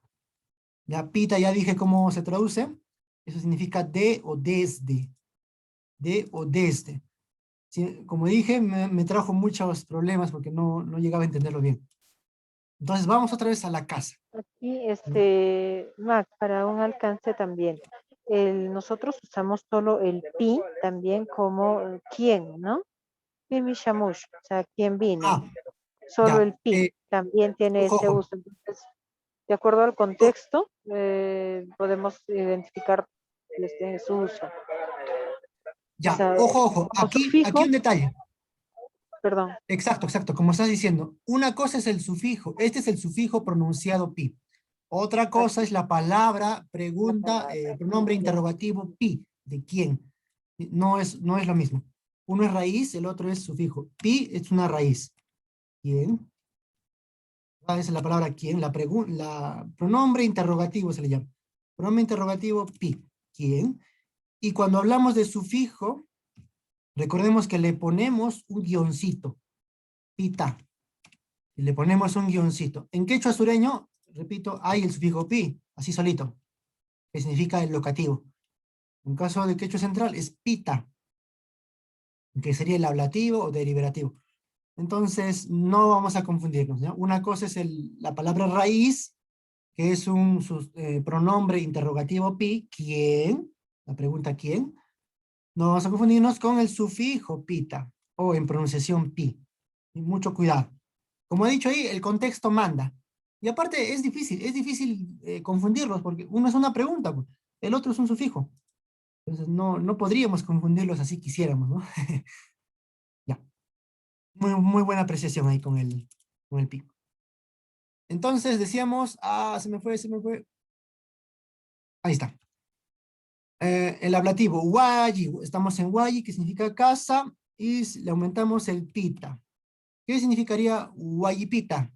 Ya pita, ya dije cómo se traduce. Eso significa de o desde. Sí, como dije, me trajo muchos problemas porque no llegaba a entenderlo bien. Entonces vamos otra vez a la casa. Aquí, ¿No? Max, para un alcance también. Nosotros usamos solo el pi también como quién, ¿no? Pimi shamush, o sea, quién vino. Ah, Solo ya. el pi también tiene Ojo, ese ojo. uso. Entonces, de acuerdo al contexto, podemos identificar su uso. O Ya, sea, ojo, ojo. como Aquí sufijo, un detalle. perdón, Exacto, exacto. Como estás diciendo, una cosa es el sufijo. Este es el sufijo pronunciado pi. Otra cosa así, es la palabra, la pregunta, palabra, pronombre quién. interrogativo pi. ¿De quién? No es lo mismo. Uno es raíz, el otro es sufijo. Pi es una raíz. ¿Quién? Esa es la palabra quién. La pronombre interrogativo se le llama. Pronombre interrogativo pi. ¿Quién? Y cuando hablamos de sufijo, recordemos que le ponemos un guioncito. Pita. Y le ponemos un guioncito. En quechua sureño, repito, hay el sufijo pi, así solito, que significa el locativo. En caso de quechua central es pita, que sería el ablativo o deliberativo. Entonces, no vamos a confundirnos, ¿no? Una cosa es la palabra raíz, que es un pronombre interrogativo pi, ¿quién? La pregunta ¿quién? No vamos a confundirnos con el sufijo pita, o en pronunciación pi. Y mucho cuidado. Como he dicho ahí, el contexto manda. Y aparte es difícil confundirlos, porque uno es una pregunta, pues, el otro es un sufijo. Entonces no podríamos confundirlos así quisiéramos, ¿no? Ya, muy buena apreciación ahí con el pi. Entonces decíamos, se me fue. Ahí está. El ablativo, wayi, estamos en wayi, que significa casa, y le aumentamos el pita. ¿Qué significaría wayipita?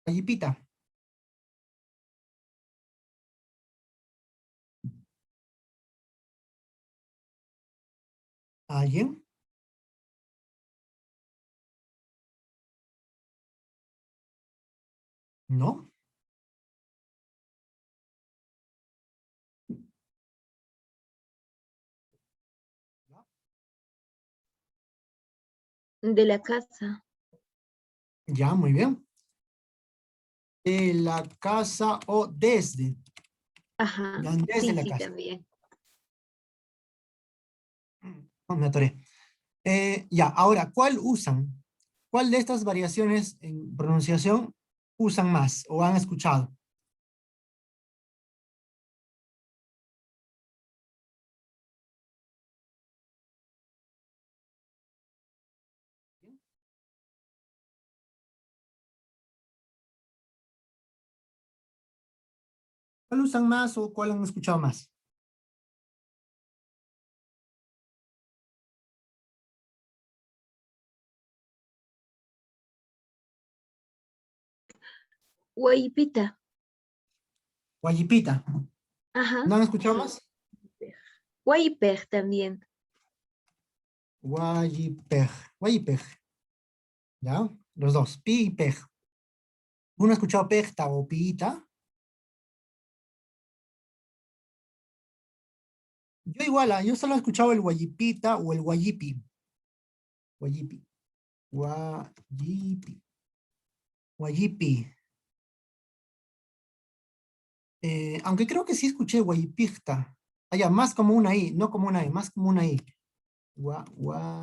Wayipita. ¿Alguien? ¿No? De la casa. Ya, muy bien. De la casa o desde. Ajá, Ya, desde sí, la sí, casa. también. No, me atoré. Ya, ahora, ¿cuál usan? ¿Cuál de estas variaciones en pronunciación usan más o han escuchado? ¿Cuál usan más o cuál han escuchado más? Guayipita. Guayipita. Ajá. ¿No han escuchado más? Guayipej también. Guayipej. Guayipej. ¿Ya? Los dos. Pi y pej. ¿Uno ha escuchado pejta o piita? Yo igual, yo solo he escuchado el guayipita o el guayipi. Guayipi. Guayipi. Guayipi. Aunque creo que sí escuché guayipijta. Ya, más como una I, no como una E, más como una I. Guayipijta.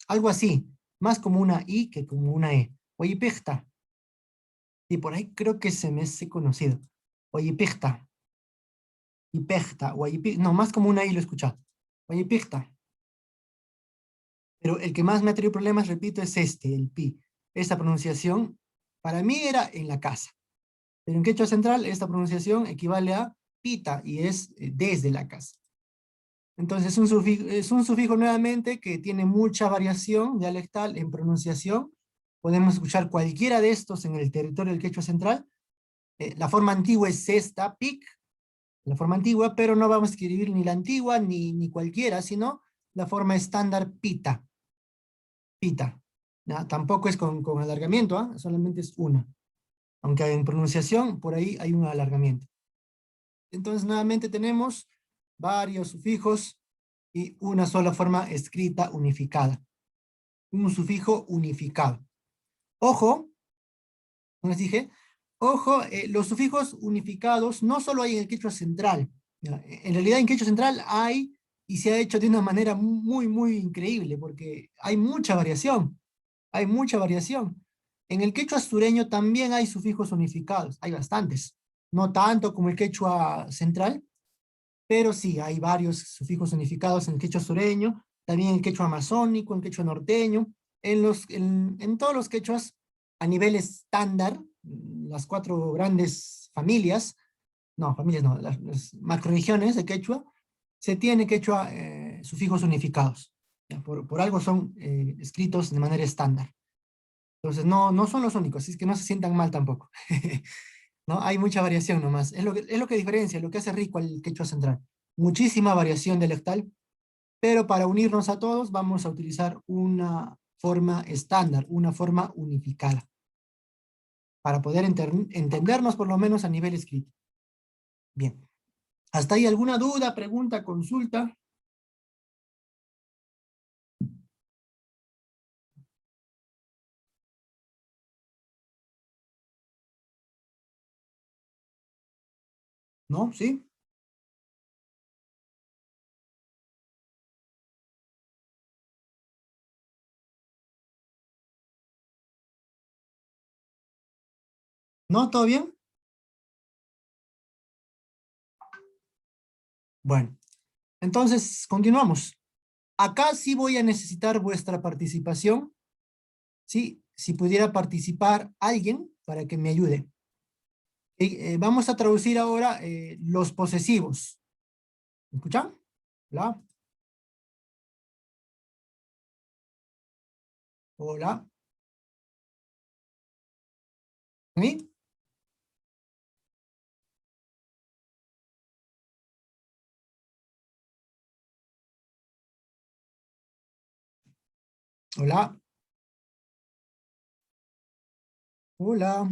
Algo así. Más como una I que como una E. Guayipijta. Y por ahí creo que se me hace conocido. Guayipijta. Ipejta. No, más como una I lo he escuchado. Guayipijta. Pero el que más me ha traído problemas, repito, es este, el pi. Esta pronunciación, para mí era en la casa. Pero en quechua central, esta pronunciación equivale a pita y es desde la casa. Entonces es un sufijo nuevamente que tiene mucha variación dialectal en pronunciación. Podemos escuchar cualquiera de estos en el territorio del quechua central. La forma antigua es esta, pic, la forma antigua, pero no vamos a escribir ni la antigua ni cualquiera, sino la forma estándar pita. Pita. ¿Ya? Tampoco es con alargamiento, solamente es una. Aunque en pronunciación, por ahí hay un alargamiento. Entonces, nuevamente tenemos varios sufijos y una sola forma escrita unificada. Un sufijo unificado. Ojo, como les dije, ojo, los sufijos unificados no solo hay en el quechua central. ¿Ya? En realidad en quechua central hay y se ha hecho de una manera muy increíble porque hay mucha variación. Hay mucha variación. En el quechua sureño también hay sufijos unificados, hay bastantes. No tanto como el quechua central, pero sí, hay varios sufijos unificados en el quechua sureño, también en el quechua amazónico, en el quechua norteño, en todos los quechuas a nivel estándar, las cuatro grandes familias no, las macroregiones de quechua, se tiene quechua sufijos unificados. ¿Ya? Por algo son escritos de manera estándar. Entonces, no son los únicos, así es que no se sientan mal tampoco. ¿No? Hay mucha variación nomás. Es lo que diferencia, lo que hace rico al quechua central. Muchísima variación dialectal, pero para unirnos a todos vamos a utilizar una forma estándar, una forma unificada, para poder entendernos por lo menos a nivel escrito. Bien. ¿Hasta ahí alguna duda, pregunta, consulta? ¿No? ¿Sí? ¿No? ¿Todo bien? Bueno, entonces continuamos. Acá sí voy a necesitar vuestra participación. ¿Sí? Si pudiera participar alguien para que me ayude. Vamos a traducir ahora los posesivos. ¿Me escuchan? Hola. Hola. ¿Sí? Hola. Hola.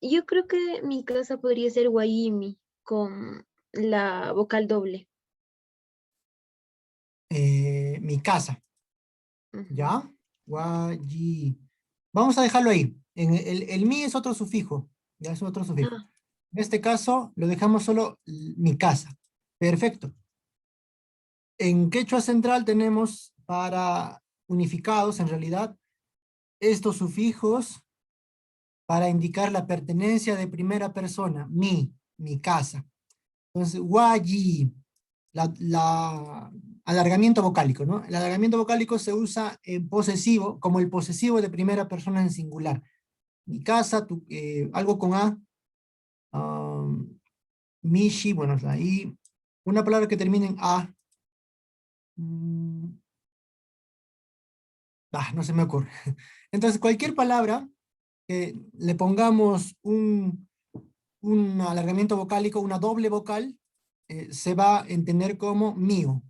Yo creo que mi casa podría ser Guayimi con la vocal doble. Mi casa. Ujú. ¿Ya? Guayi. Vamos a dejarlo ahí. El mi es otro sufijo. Ya es otro sufijo. Ah, En este caso lo dejamos solo mi casa. Perfecto. En quechua central tenemos para unificados, en realidad, estos sufijos para indicar la pertenencia de primera persona, mi casa. Entonces, guayi, alargamiento vocálico, ¿no? El alargamiento vocálico se usa en posesivo, como el posesivo de primera persona en singular. Mi casa, algo con A, um, mishi, bueno, ahí, una palabra que termine en A, mm, no se me ocurre. Entonces, cualquier palabra que le pongamos un alargamiento vocálico, una doble vocal, se va a entender como mío,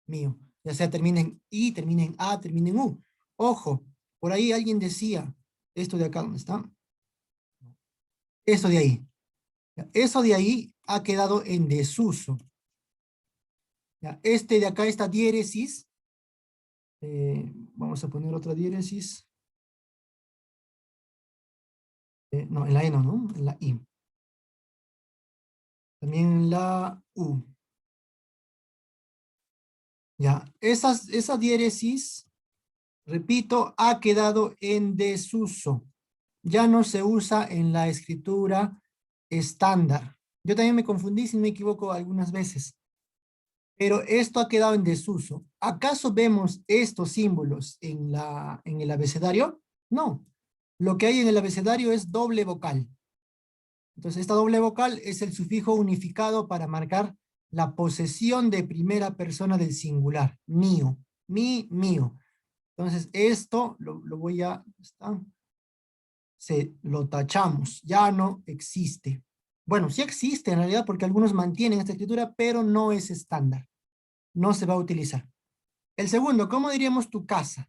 mío. Ya sea termine en I, termine en A, termine en U. Ojo, por ahí alguien decía, esto de acá, ¿dónde está? Eso de ahí. Ya, eso de ahí ha quedado en desuso. Ya, este de acá, esta diéresis, vamos a poner otra diéresis. No, en la E no, ¿no? En la I. También en la U. Ya, esa diéresis, repito, ha quedado en desuso. Ya no se usa en la escritura estándar. Yo también me confundí, si no me equivoco, algunas veces. Pero esto ha quedado en desuso. ¿Acaso vemos estos símbolos en el abecedario? No. Lo que hay en el abecedario es doble vocal. Entonces, esta doble vocal es el sufijo unificado para marcar la posesión de primera persona del singular. Mío. Mío. Entonces, esto lo voy a... ¿está? Lo tachamos. Ya no existe. Bueno, sí existe en realidad porque algunos mantienen esta escritura, pero no es estándar. No se va a utilizar. El segundo, ¿cómo diríamos tu casa?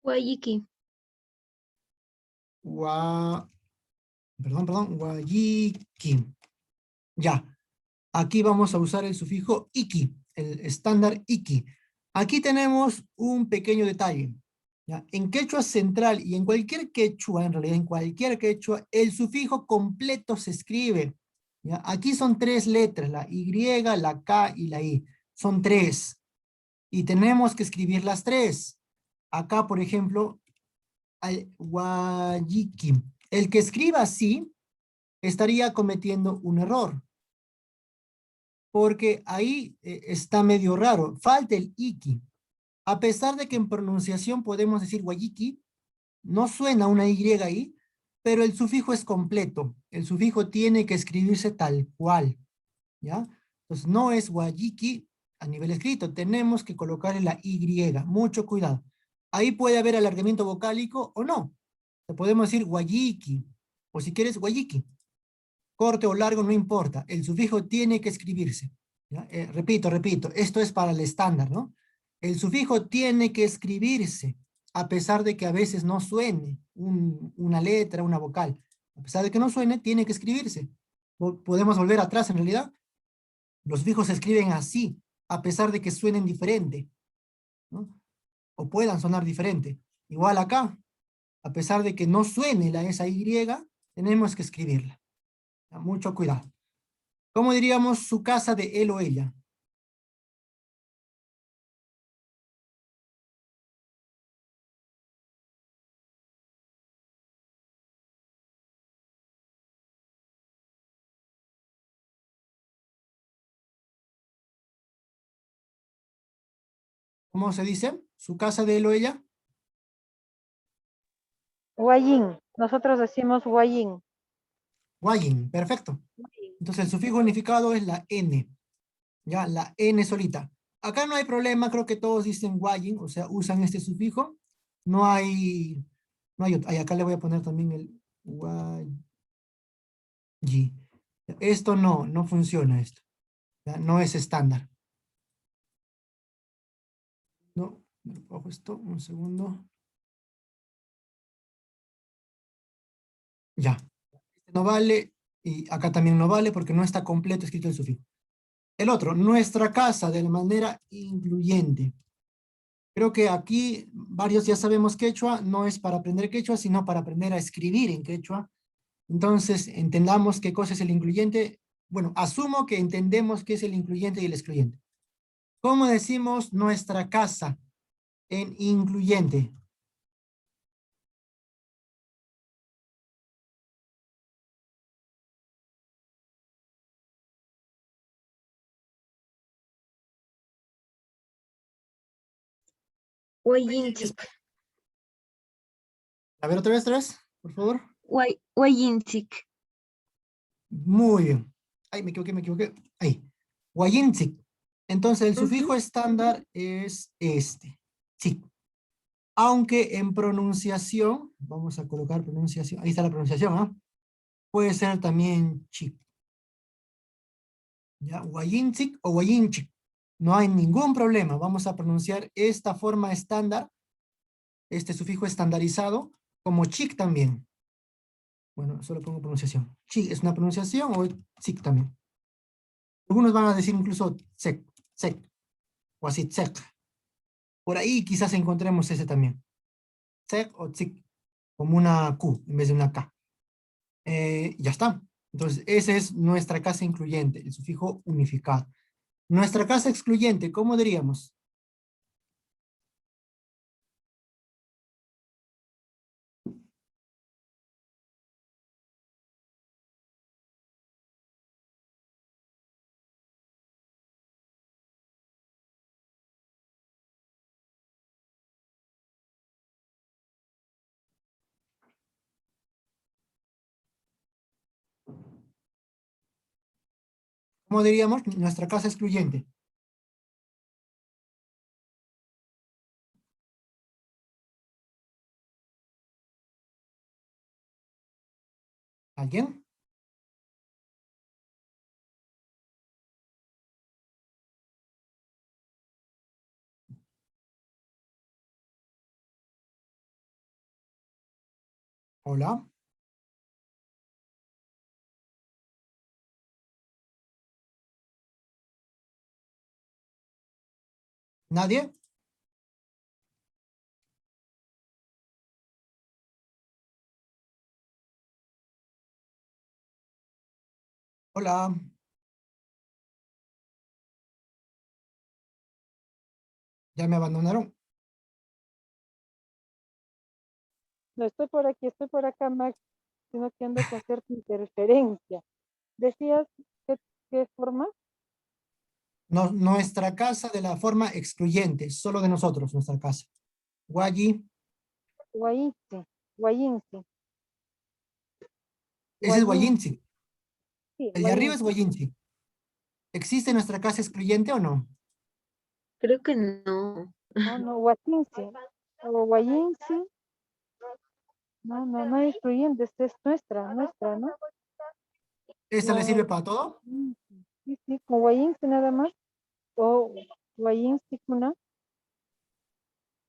Guayiki. Gua, perdón, guayiki. Ya, aquí vamos a usar el sufijo iki, el estándar iki. Aquí tenemos un pequeño detalle. ¿Ya? En quechua central y en cualquier quechua, en realidad en cualquier quechua, el sufijo completo se escribe. ¿Ya? Aquí son tres letras, la Y, la K y la I. Son tres. Y tenemos que escribir las tres. Acá, por ejemplo, al guayiki. El que escriba así estaría cometiendo un error, porque ahí está medio raro. Falta el iki. A pesar de que en pronunciación podemos decir guayiki, no suena una Y ahí, pero el sufijo es completo. El sufijo tiene que escribirse tal cual, ¿ya? Entonces no es guayiki a nivel escrito, tenemos que colocarle la Y. Mucho cuidado. Ahí puede haber alargamiento vocálico o no. Te podemos decir guayiki, o si quieres guayiki. Corte o largo no importa, el sufijo tiene que escribirse. ¿Ya? Repito, esto es para el estándar, ¿no? El sufijo tiene que escribirse, a pesar de que a veces no suene una letra, una vocal. A pesar de que no suene, tiene que escribirse. Podemos volver atrás en realidad. Los sufijos se escriben así, a pesar de que suenen diferente, ¿no? O puedan sonar diferente. Igual acá, a pesar de que no suene esa Y, tenemos que escribirla. ¿Ya? Mucho cuidado. ¿Cómo diríamos su casa de él o ella? ¿Cómo se dice? ¿Su casa de él o ella? Guayin. Nosotros decimos guayin. Guayin, perfecto. Entonces el sufijo unificado es la N. Ya, la N solita. Acá no hay problema, creo que todos dicen guayin, o sea, usan este sufijo. No hay otro. Ay, acá le voy a poner también el guayi. Esto no funciona esto. ¿Ya? No es estándar. No, ojo esto, un segundo. Ya. Este no vale y acá también no vale porque no está completo escrito el sufijo. El otro, nuestra casa, de la manera incluyente. Creo que aquí varios ya sabemos quechua, no es para aprender quechua, sino para aprender a escribir en quechua. Entonces, entendamos qué cosa es el incluyente. Bueno, asumo que entendemos qué es el incluyente y el excluyente. ¿Cómo decimos nuestra casa en incluyente? Wayinchik. A ver, otra vez, por favor. Wayinchik. Muy bien. Ay, me equivoqué. Ahí. Guayinzik. Entonces, el sufijo estándar es este. Sí. Aunque en pronunciación, vamos a colocar pronunciación, ahí está la pronunciación, ¿ah? Puede ser también chic. ¿Ya? Guayinzik o guayinchik. No hay ningún problema. Vamos a pronunciar esta forma estándar, este sufijo estandarizado, como chic también. Bueno, solo pongo pronunciación. Chic es una pronunciación o chic también. Algunos van a decir incluso sec, o así, sec. Por ahí quizás encontremos ese también. Sec o tsic, como una Q en vez de una K. Ya está. Entonces, esa es nuestra casa incluyente, el sufijo unificado. Nuestra casa excluyente, ¿cómo diríamos? ¿Cómo diríamos? Nuestra casa excluyente. ¿Alguien? Hola. ¿Nadie? Hola. ¿Ya me abandonaron? No estoy por aquí, estoy por acá, Max, sino que ando con cierta interferencia. Decías, ¿qué forma? No, nuestra casa de la forma excluyente, solo de nosotros, nuestra casa. Guayi, Guayince, guayince, ese es guayin, Guayinzi. sí, El de arriba es guayince. Guayinzi. ¿Existe nuestra casa excluyente o no? Creo que no. No, no, guatince, o guayince. No hay excluyentes, es nuestra, ¿no? ¿Esta le sirve para todo? Sí, con guayince nada más. O guayince cuna,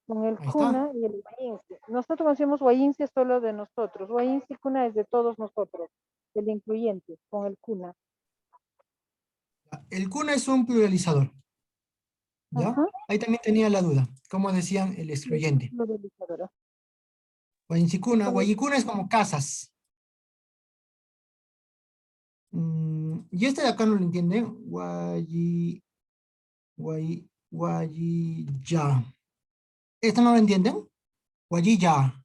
con el Ahí está. cuna y el guayince. Nosotros hacemos guayince solo de nosotros. Guayince cuna es de todos nosotros, el incluyente, con el cuna. El cuna es un pluralizador. ¿Ya? Ajá. Ahí también tenía la duda. ¿Cómo decían el Sí, es un excluyente? pluralizador. Y Guayicuna. con el Guayicuna es como casas. Y este de acá no lo entienden. Guayilla. ¿Este no lo entienden? Guayilla.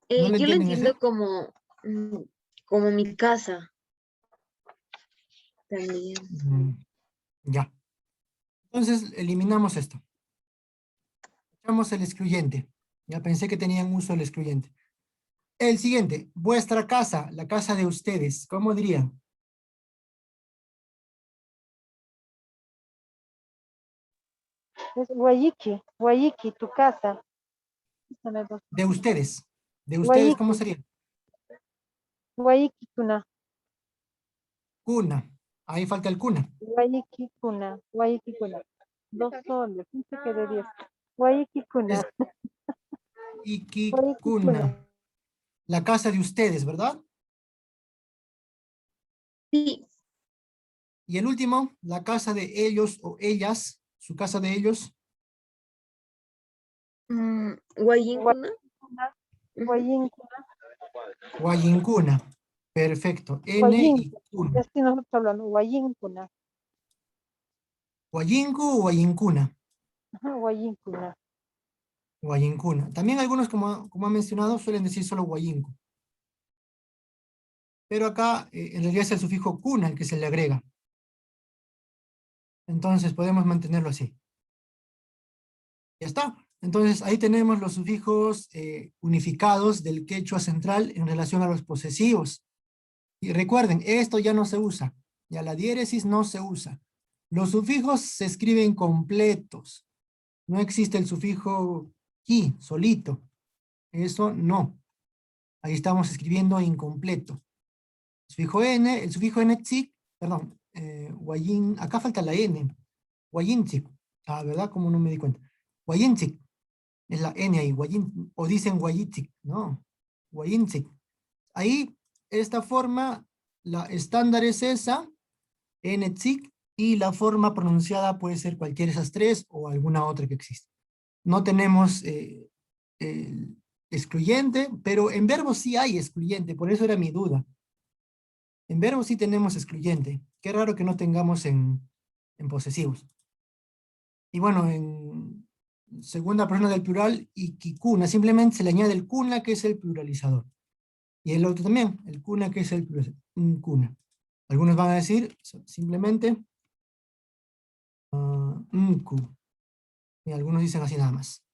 ¿No lo Yo lo entienden ese? entiendo como, como mi casa. también. Ya. Entonces, eliminamos esto. Echamos el excluyente. Ya pensé que tenían uso el excluyente. El siguiente, vuestra casa, la casa de ustedes. ¿Cómo dirían? Es Guayiki, Guayiki, tu casa. De ustedes. De ustedes, ¿cómo Guayiki, sería? Guayiki kuna, Cuna. Ahí falta el cuna. Guayiki kuna, Guayiki kuna. 2 soles, un cheque de 10. Guayiki kuna, Es Guayiki kuna. Iquicuna. La casa de ustedes, ¿verdad? Sí, Y el último, la casa de ellos o ellas, su casa de ellos. Guayincuna. Ujú. Guayincuna, Guayincuna. Perfecto. N y Guayinku. cuna. Es que nosotros hablando, Guayincuna. Guayinku o Guayincuna. Ajá, Guayincuna. Guayincuna. También algunos, como han mencionado, suelen decir solo Guayinku. Pero acá, en realidad es el sufijo cuna el que se le agrega. Entonces podemos mantenerlo así. Ya está. Entonces ahí tenemos los sufijos unificados del quechua central en relación a los posesivos. Y recuerden, esto ya no se usa. Ya la diéresis no se usa. Los sufijos se escriben completos. No existe el sufijo ki, solito. Eso no. Ahí estamos escribiendo incompleto. El sufijo n, tzik, perdón, guayin, acá falta la n. Guayintzik. Ah, ¿verdad? Como no me di cuenta. Guayintzik. Es la n ahí, o dicen guayitzik. No. Guayintzik. Ahí, esta forma, la estándar es esa, n-tzik, y la forma pronunciada puede ser cualquiera de esas tres o alguna otra que exista. No tenemos el excluyente, pero en verbos sí hay excluyente, por eso era mi duda. En verbos sí tenemos excluyente. Qué raro que no tengamos en posesivos. Y bueno, en segunda persona del plural, ikikuna, simplemente se le añade el kuna, que es el pluralizador. Y el otro también, el kuna, que es el kuna. Algunos van a decir simplemente nku. Y algunos dicen así nada más.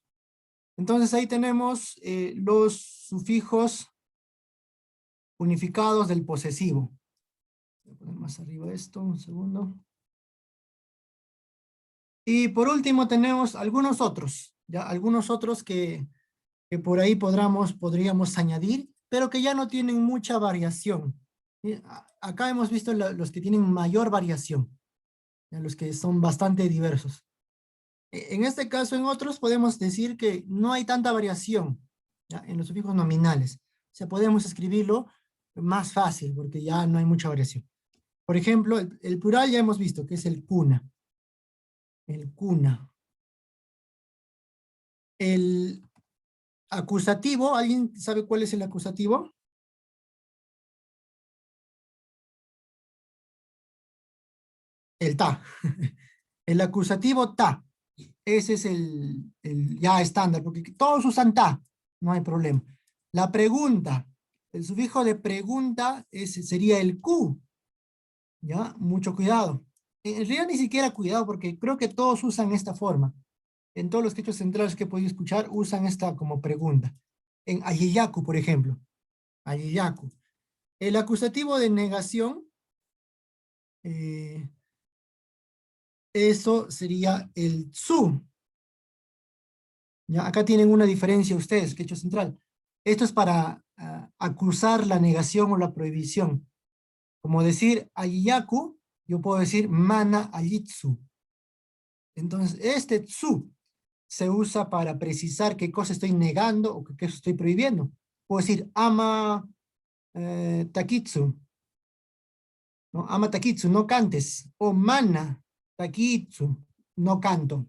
Entonces ahí tenemos los sufijos unificados del posesivo. Voy a poner más arriba esto, un segundo. Y por último tenemos algunos otros, ya algunos otros que por ahí podríamos añadir, pero que ya no tienen mucha variación. Acá hemos visto los que tienen mayor variación, ya los que son bastante diversos. En este caso, en otros podemos decir que no hay tanta variación, ¿ya? En los sufijos nominales. O sea, podemos escribirlo más fácil, porque ya no hay mucha variación. Por ejemplo, el plural ya hemos visto, que es el cuna. El cuna. El acusativo, ¿alguien sabe cuál es el acusativo? El ta. El acusativo ta. Ese es el ya estándar, porque todos usan ta, no hay problema. La pregunta, el sufijo de pregunta sería el Q. ¿Ya? Mucho cuidado. En realidad ni siquiera cuidado, porque creo que todos usan esta forma. En todos los quechos centrales que he podido escuchar, usan esta como pregunta. En Ayiyaku, por ejemplo. Ayiyaku. El acusativo de negación, eso sería el tsu. ¿Ya? Acá tienen una diferencia ustedes, quechua central. Esto es para acusar la negación o la prohibición. Como decir Ayiyaku, yo puedo decir mana ayitsu. Entonces, este tsu se usa para precisar qué cosa estoy negando o qué cosa estoy prohibiendo. Puedo decir ama takitsu, ¿no? Ama takitsu, no cantes. O mana takitsu, no canto.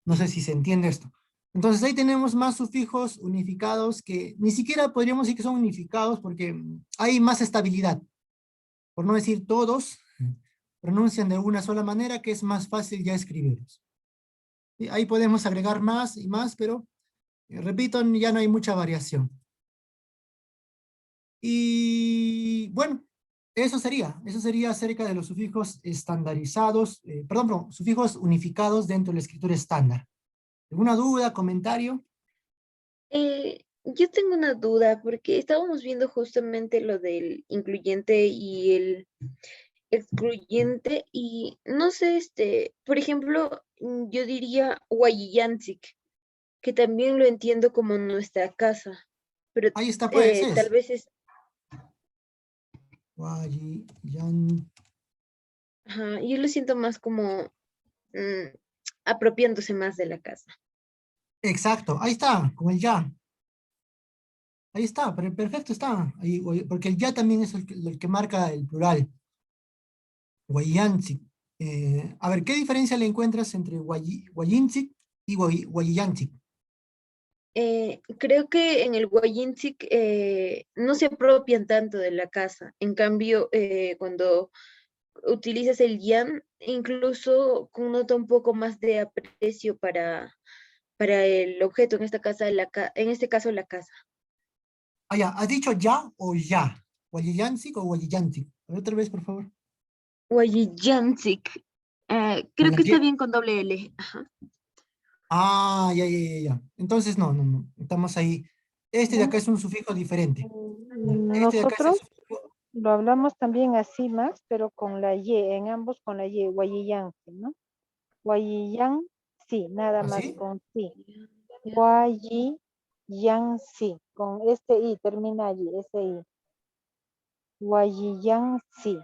No sé si se entiende esto. Entonces ahí tenemos más sufijos unificados que ni siquiera podríamos decir que son unificados porque hay más estabilidad. Por no decir todos, pronuncian de una sola manera que es más fácil ya escribirlos. Y ahí podemos agregar más y más, pero repito, ya no hay mucha variación. Y bueno, Eso sería acerca de los sufijos estandarizados, perdón, sufijos unificados dentro de la escritura estándar. ¿Alguna duda, comentario? Yo tengo una duda porque estábamos viendo justamente lo del incluyente y el excluyente y no sé, por ejemplo, yo diría Huayillancic, que también lo entiendo como nuestra casa, pero Ahí está, pues, tal es. vez es, Guayiyan- ajá, yo lo siento más como mm, apropiándose más de la casa. Exacto, ahí está, con el ya. Ahí está, perfecto está. Ahí, porque el ya también es el que marca el plural. Guayianchi. A ver, ¿qué diferencia le encuentras entre Guayinchi y Guayianchi? Creo que en el Huayinchic no se apropian tanto de la casa. En cambio, cuando utilizas el yan, incluso connota un poco más de aprecio para el objeto, en esta casa, en este caso la casa. Ah, ya, ¿has dicho ya o ya? ¿Guayianchi o Guayianchi? A ver, otra vez, por favor. Huayillancic. Con Creo la que está Y. bien con doble L. Ajá. Ah, ya. Entonces, no. Estamos ahí. Este de acá ¿no? es un sufijo diferente. Este de acá es el Nosotros sufijo. lo hablamos también así, Max, pero con la Y, en ambos con la Y, Guayiyansi, ¿no? Guayiyan, sí, nada más ¿Así? con sí. Guayiyansi, con este I, termina allí, ese I. Guayiyansi,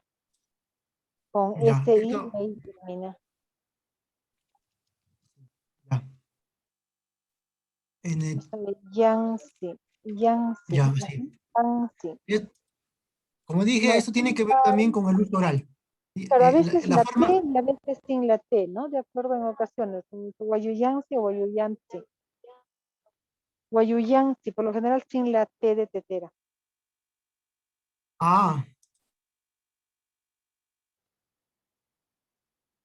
con Ya, este I, esto, ahí termina. ya. En el- Yansi, Yansi, ya, ujú, sí. Yansi. Es- Como dije, No, esto tiene que ver también con el uso oral. Y, pero a veces la la T forma, y a veces sin la T, ¿no? De acuerdo en ocasiones. Guayuyansi o Guayuyansi. Guayuyansi, por lo general sin la T de tetera. ah,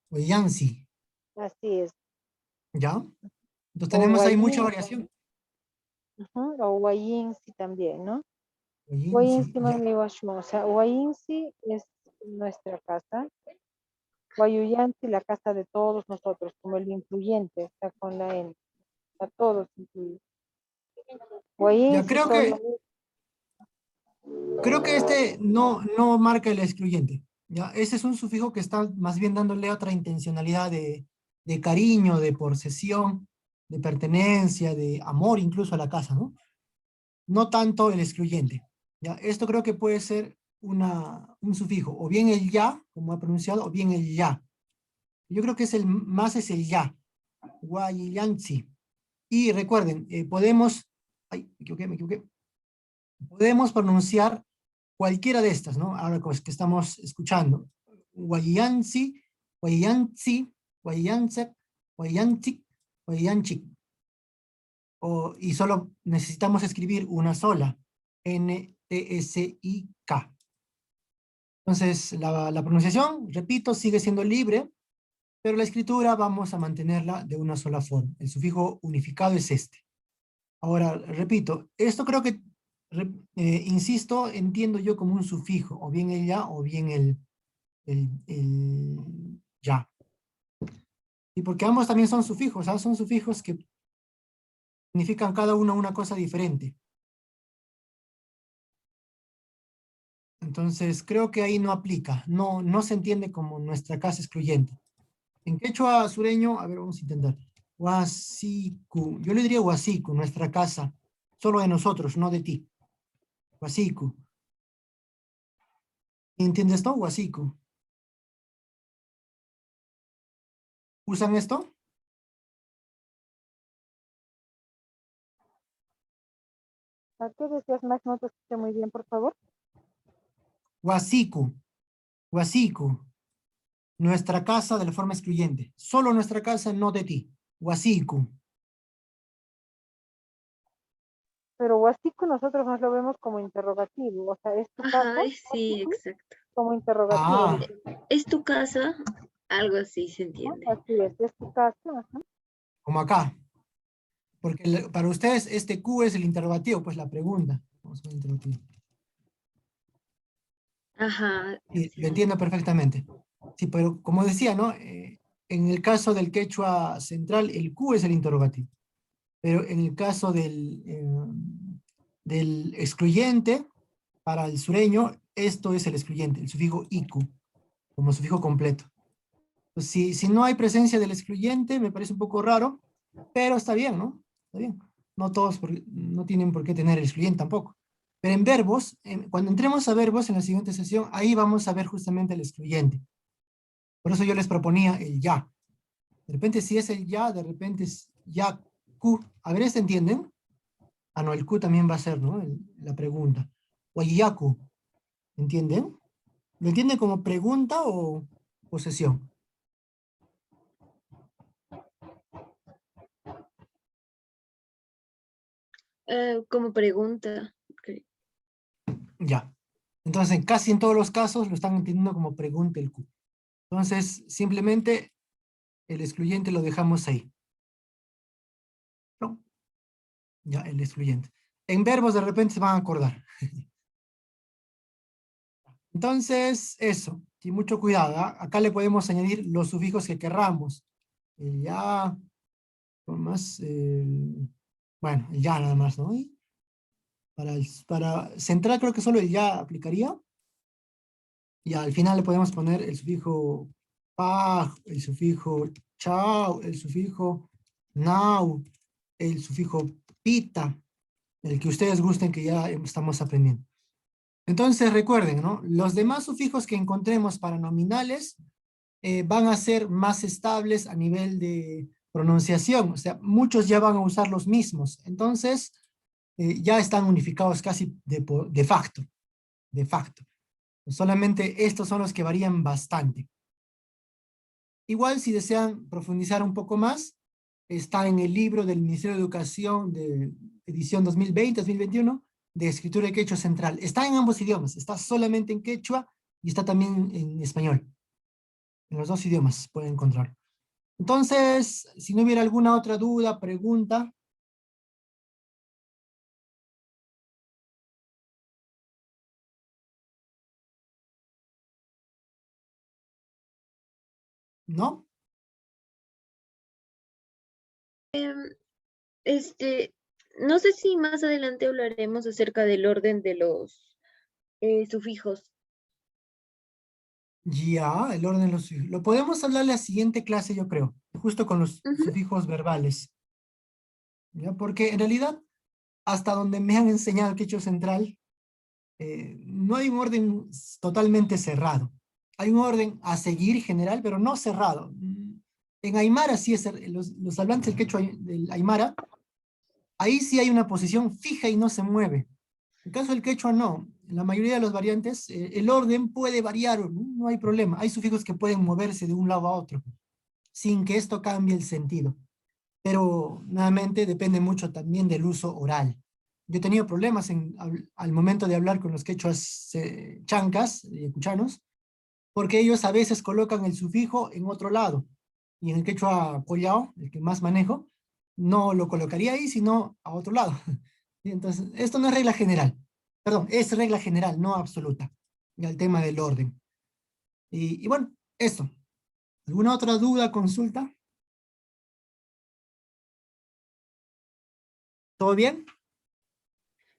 o Yancy, Así es. ¿ya? Entonces O tenemos ahí mucha Guayin, variación. o Guayinsi también, ¿no? O Yancy, Guayinsi ya. Mangliwashmo. O sea, Guayinsi es nuestra casa. Guayuyansi, la casa de todos nosotros, como el influyente, está con la N. A todos incluidos. Ya Guayinsi creo solo. que este no marca el excluyente. ¿Ya? Ese es un sufijo que está más bien dándole otra intencionalidad de cariño, de posesión, de pertenencia, de amor incluso a la casa, ¿no? No tanto el excluyente. ¿Ya? Esto creo que puede ser un sufijo, o bien el ya, como ha pronunciado, o bien el ya. Yo creo que más es el ya. Guayilanchi. Y recuerden, podemos, ay, me equivoqué. Podemos pronunciar cualquiera de estas, ¿no? Ahora pues, que estamos escuchando. Guayianzi, Guayianzi, Guayianzec, Guayianchic, Guayianchic. Y solo necesitamos escribir una sola. N-T-S-I-K. Entonces, la pronunciación, repito, sigue siendo libre, pero la escritura vamos a mantenerla de una sola forma. El sufijo unificado es este. Ahora, repito, esto creo que, insisto, entiendo yo como un sufijo, o bien el ya, o bien el ya. Y porque ambos también son sufijos, ¿sabes? Son sufijos que significan cada uno una cosa diferente. Entonces, creo que ahí no aplica, no se entiende como nuestra casa excluyente. En quechua sureño, a ver, vamos a intentar. Huasiku, yo le diría Huasiku, nuestra casa, solo de nosotros, no de ti. Huasiku. ¿Entiendes esto? Huasiku. ¿Usan esto? ¿A qué decías, Max? No te escuché muy bien, por favor. Huasiku, Huasiku, nuestra casa de la forma excluyente. Solo nuestra casa, no de ti. Huasiku. Pero Huasico nosotros más lo vemos como interrogativo. O sea, ¿es tu casa? Ajá, sí, Huasico, exacto. como interrogativo. Ah, Dice, ¿Es tu casa? Algo así se ¿no? entiende. Así es tu casa. Ajá. como acá. Porque para ustedes este Q es el interrogativo, pues la pregunta. Vamos a ver el interrogativo. Ajá, Sí, sí. lo entiendo perfectamente. Sí, pero como decía, ¿no? En el caso del quechua central, el Q es el interrogativo. Pero en el caso del excluyente, para el sureño, esto es el excluyente, el sufijo iku, como sufijo completo. Pues si no hay presencia del excluyente, me parece un poco raro, pero está bien, ¿no? Está bien. No todos no tienen por qué tener el excluyente tampoco. Pero en verbos, cuando entremos a verbos en la siguiente sesión, ahí vamos a ver justamente el excluyente. Por eso yo les proponía el ya. De repente si es el ya, de repente es ya Q. A ver, ¿se entienden? Ah, no, el Q también va a ser, ¿no? La pregunta. O yaku, ¿entienden? ¿Lo entienden como pregunta o posesión? Como pregunta. Ok. Ya. Entonces, casi en todos los casos lo están entendiendo como pregunta el Q. Entonces, simplemente el excluyente lo dejamos ahí. ¿No? Ya, el excluyente. En verbos de repente se van a acordar. Entonces, eso. Y mucho cuidado. ¿Ah? Acá le podemos añadir los sufijos que querramos. El ya, más, bueno, el ya nada más, ¿no? Y para central creo que solo el ya aplicaría. Y al final le podemos poner el sufijo pa, el sufijo chao, el sufijo now, el sufijo pita, el que ustedes gusten que ya estamos aprendiendo. Entonces recuerden, ¿no? Los demás sufijos que encontremos para nominales van a ser más estables a nivel de pronunciación. O sea, muchos ya van a usar los mismos. Entonces, ya están unificados casi de facto. De facto. Solamente estos son los que varían bastante. Igual, si desean profundizar un poco más, está en el libro del Ministerio de Educación de edición 2020-2021 de escritura de quechua central. Está en ambos idiomas, está solamente en quechua y está también en español. En los dos idiomas pueden encontrarlo. Entonces, si no hubiera alguna otra duda, pregunta. ¿No? Este, no sé si más adelante hablaremos acerca del orden de los sufijos. Ya, el orden de los sufijos. Lo podemos hablar en la siguiente clase, yo creo, justo con los Ujú. sufijos verbales. ¿Ya? Porque en realidad, hasta donde me han enseñado el quechua central, no hay un orden totalmente cerrado. Hay un orden a seguir general, pero no cerrado. En Aymara sí es, los hablantes del quechua del Aymara, ahí sí hay una posición fija y no se mueve. En el caso del quechua no. En la mayoría de los variantes, el orden puede variar, ¿no? No hay problema. Hay sufijos que pueden moverse de un lado a otro, sin que esto cambie el sentido. Pero nuevamente depende mucho también del uso oral. Yo he tenido problemas al momento de hablar con los quechuas chancas, yacuchanos, porque ellos a veces colocan el sufijo en otro lado. Y en el quechua collao, el que más manejo, no lo colocaría ahí, sino a otro lado. Y entonces, esto no es regla general. Perdón, es regla general, no absoluta. Y el tema del orden. Y bueno, eso. ¿Alguna otra duda, consulta? ¿Todo bien?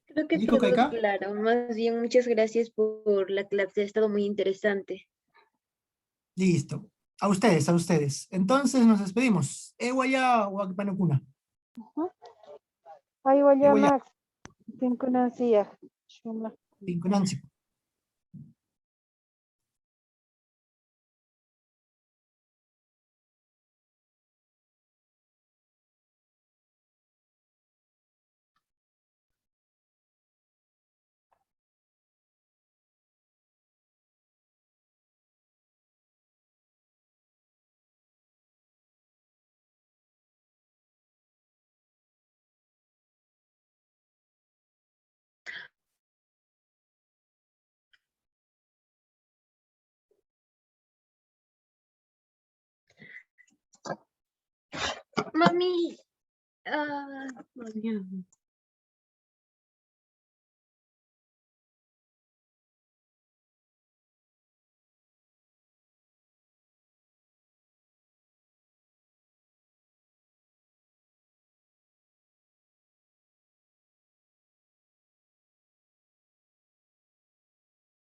Creo que ¿Nico todo Kaika? claro. Más bien, muchas gracias por la clase. Ha estado muy interesante. Listo. A ustedes, a ustedes. Entonces nos despedimos. Ewaya Wakpanukuna. Ujú. Ay, vaya, Ewaya. Max. Sincronancia. Shuma. Pinkunansi. Mami, ah,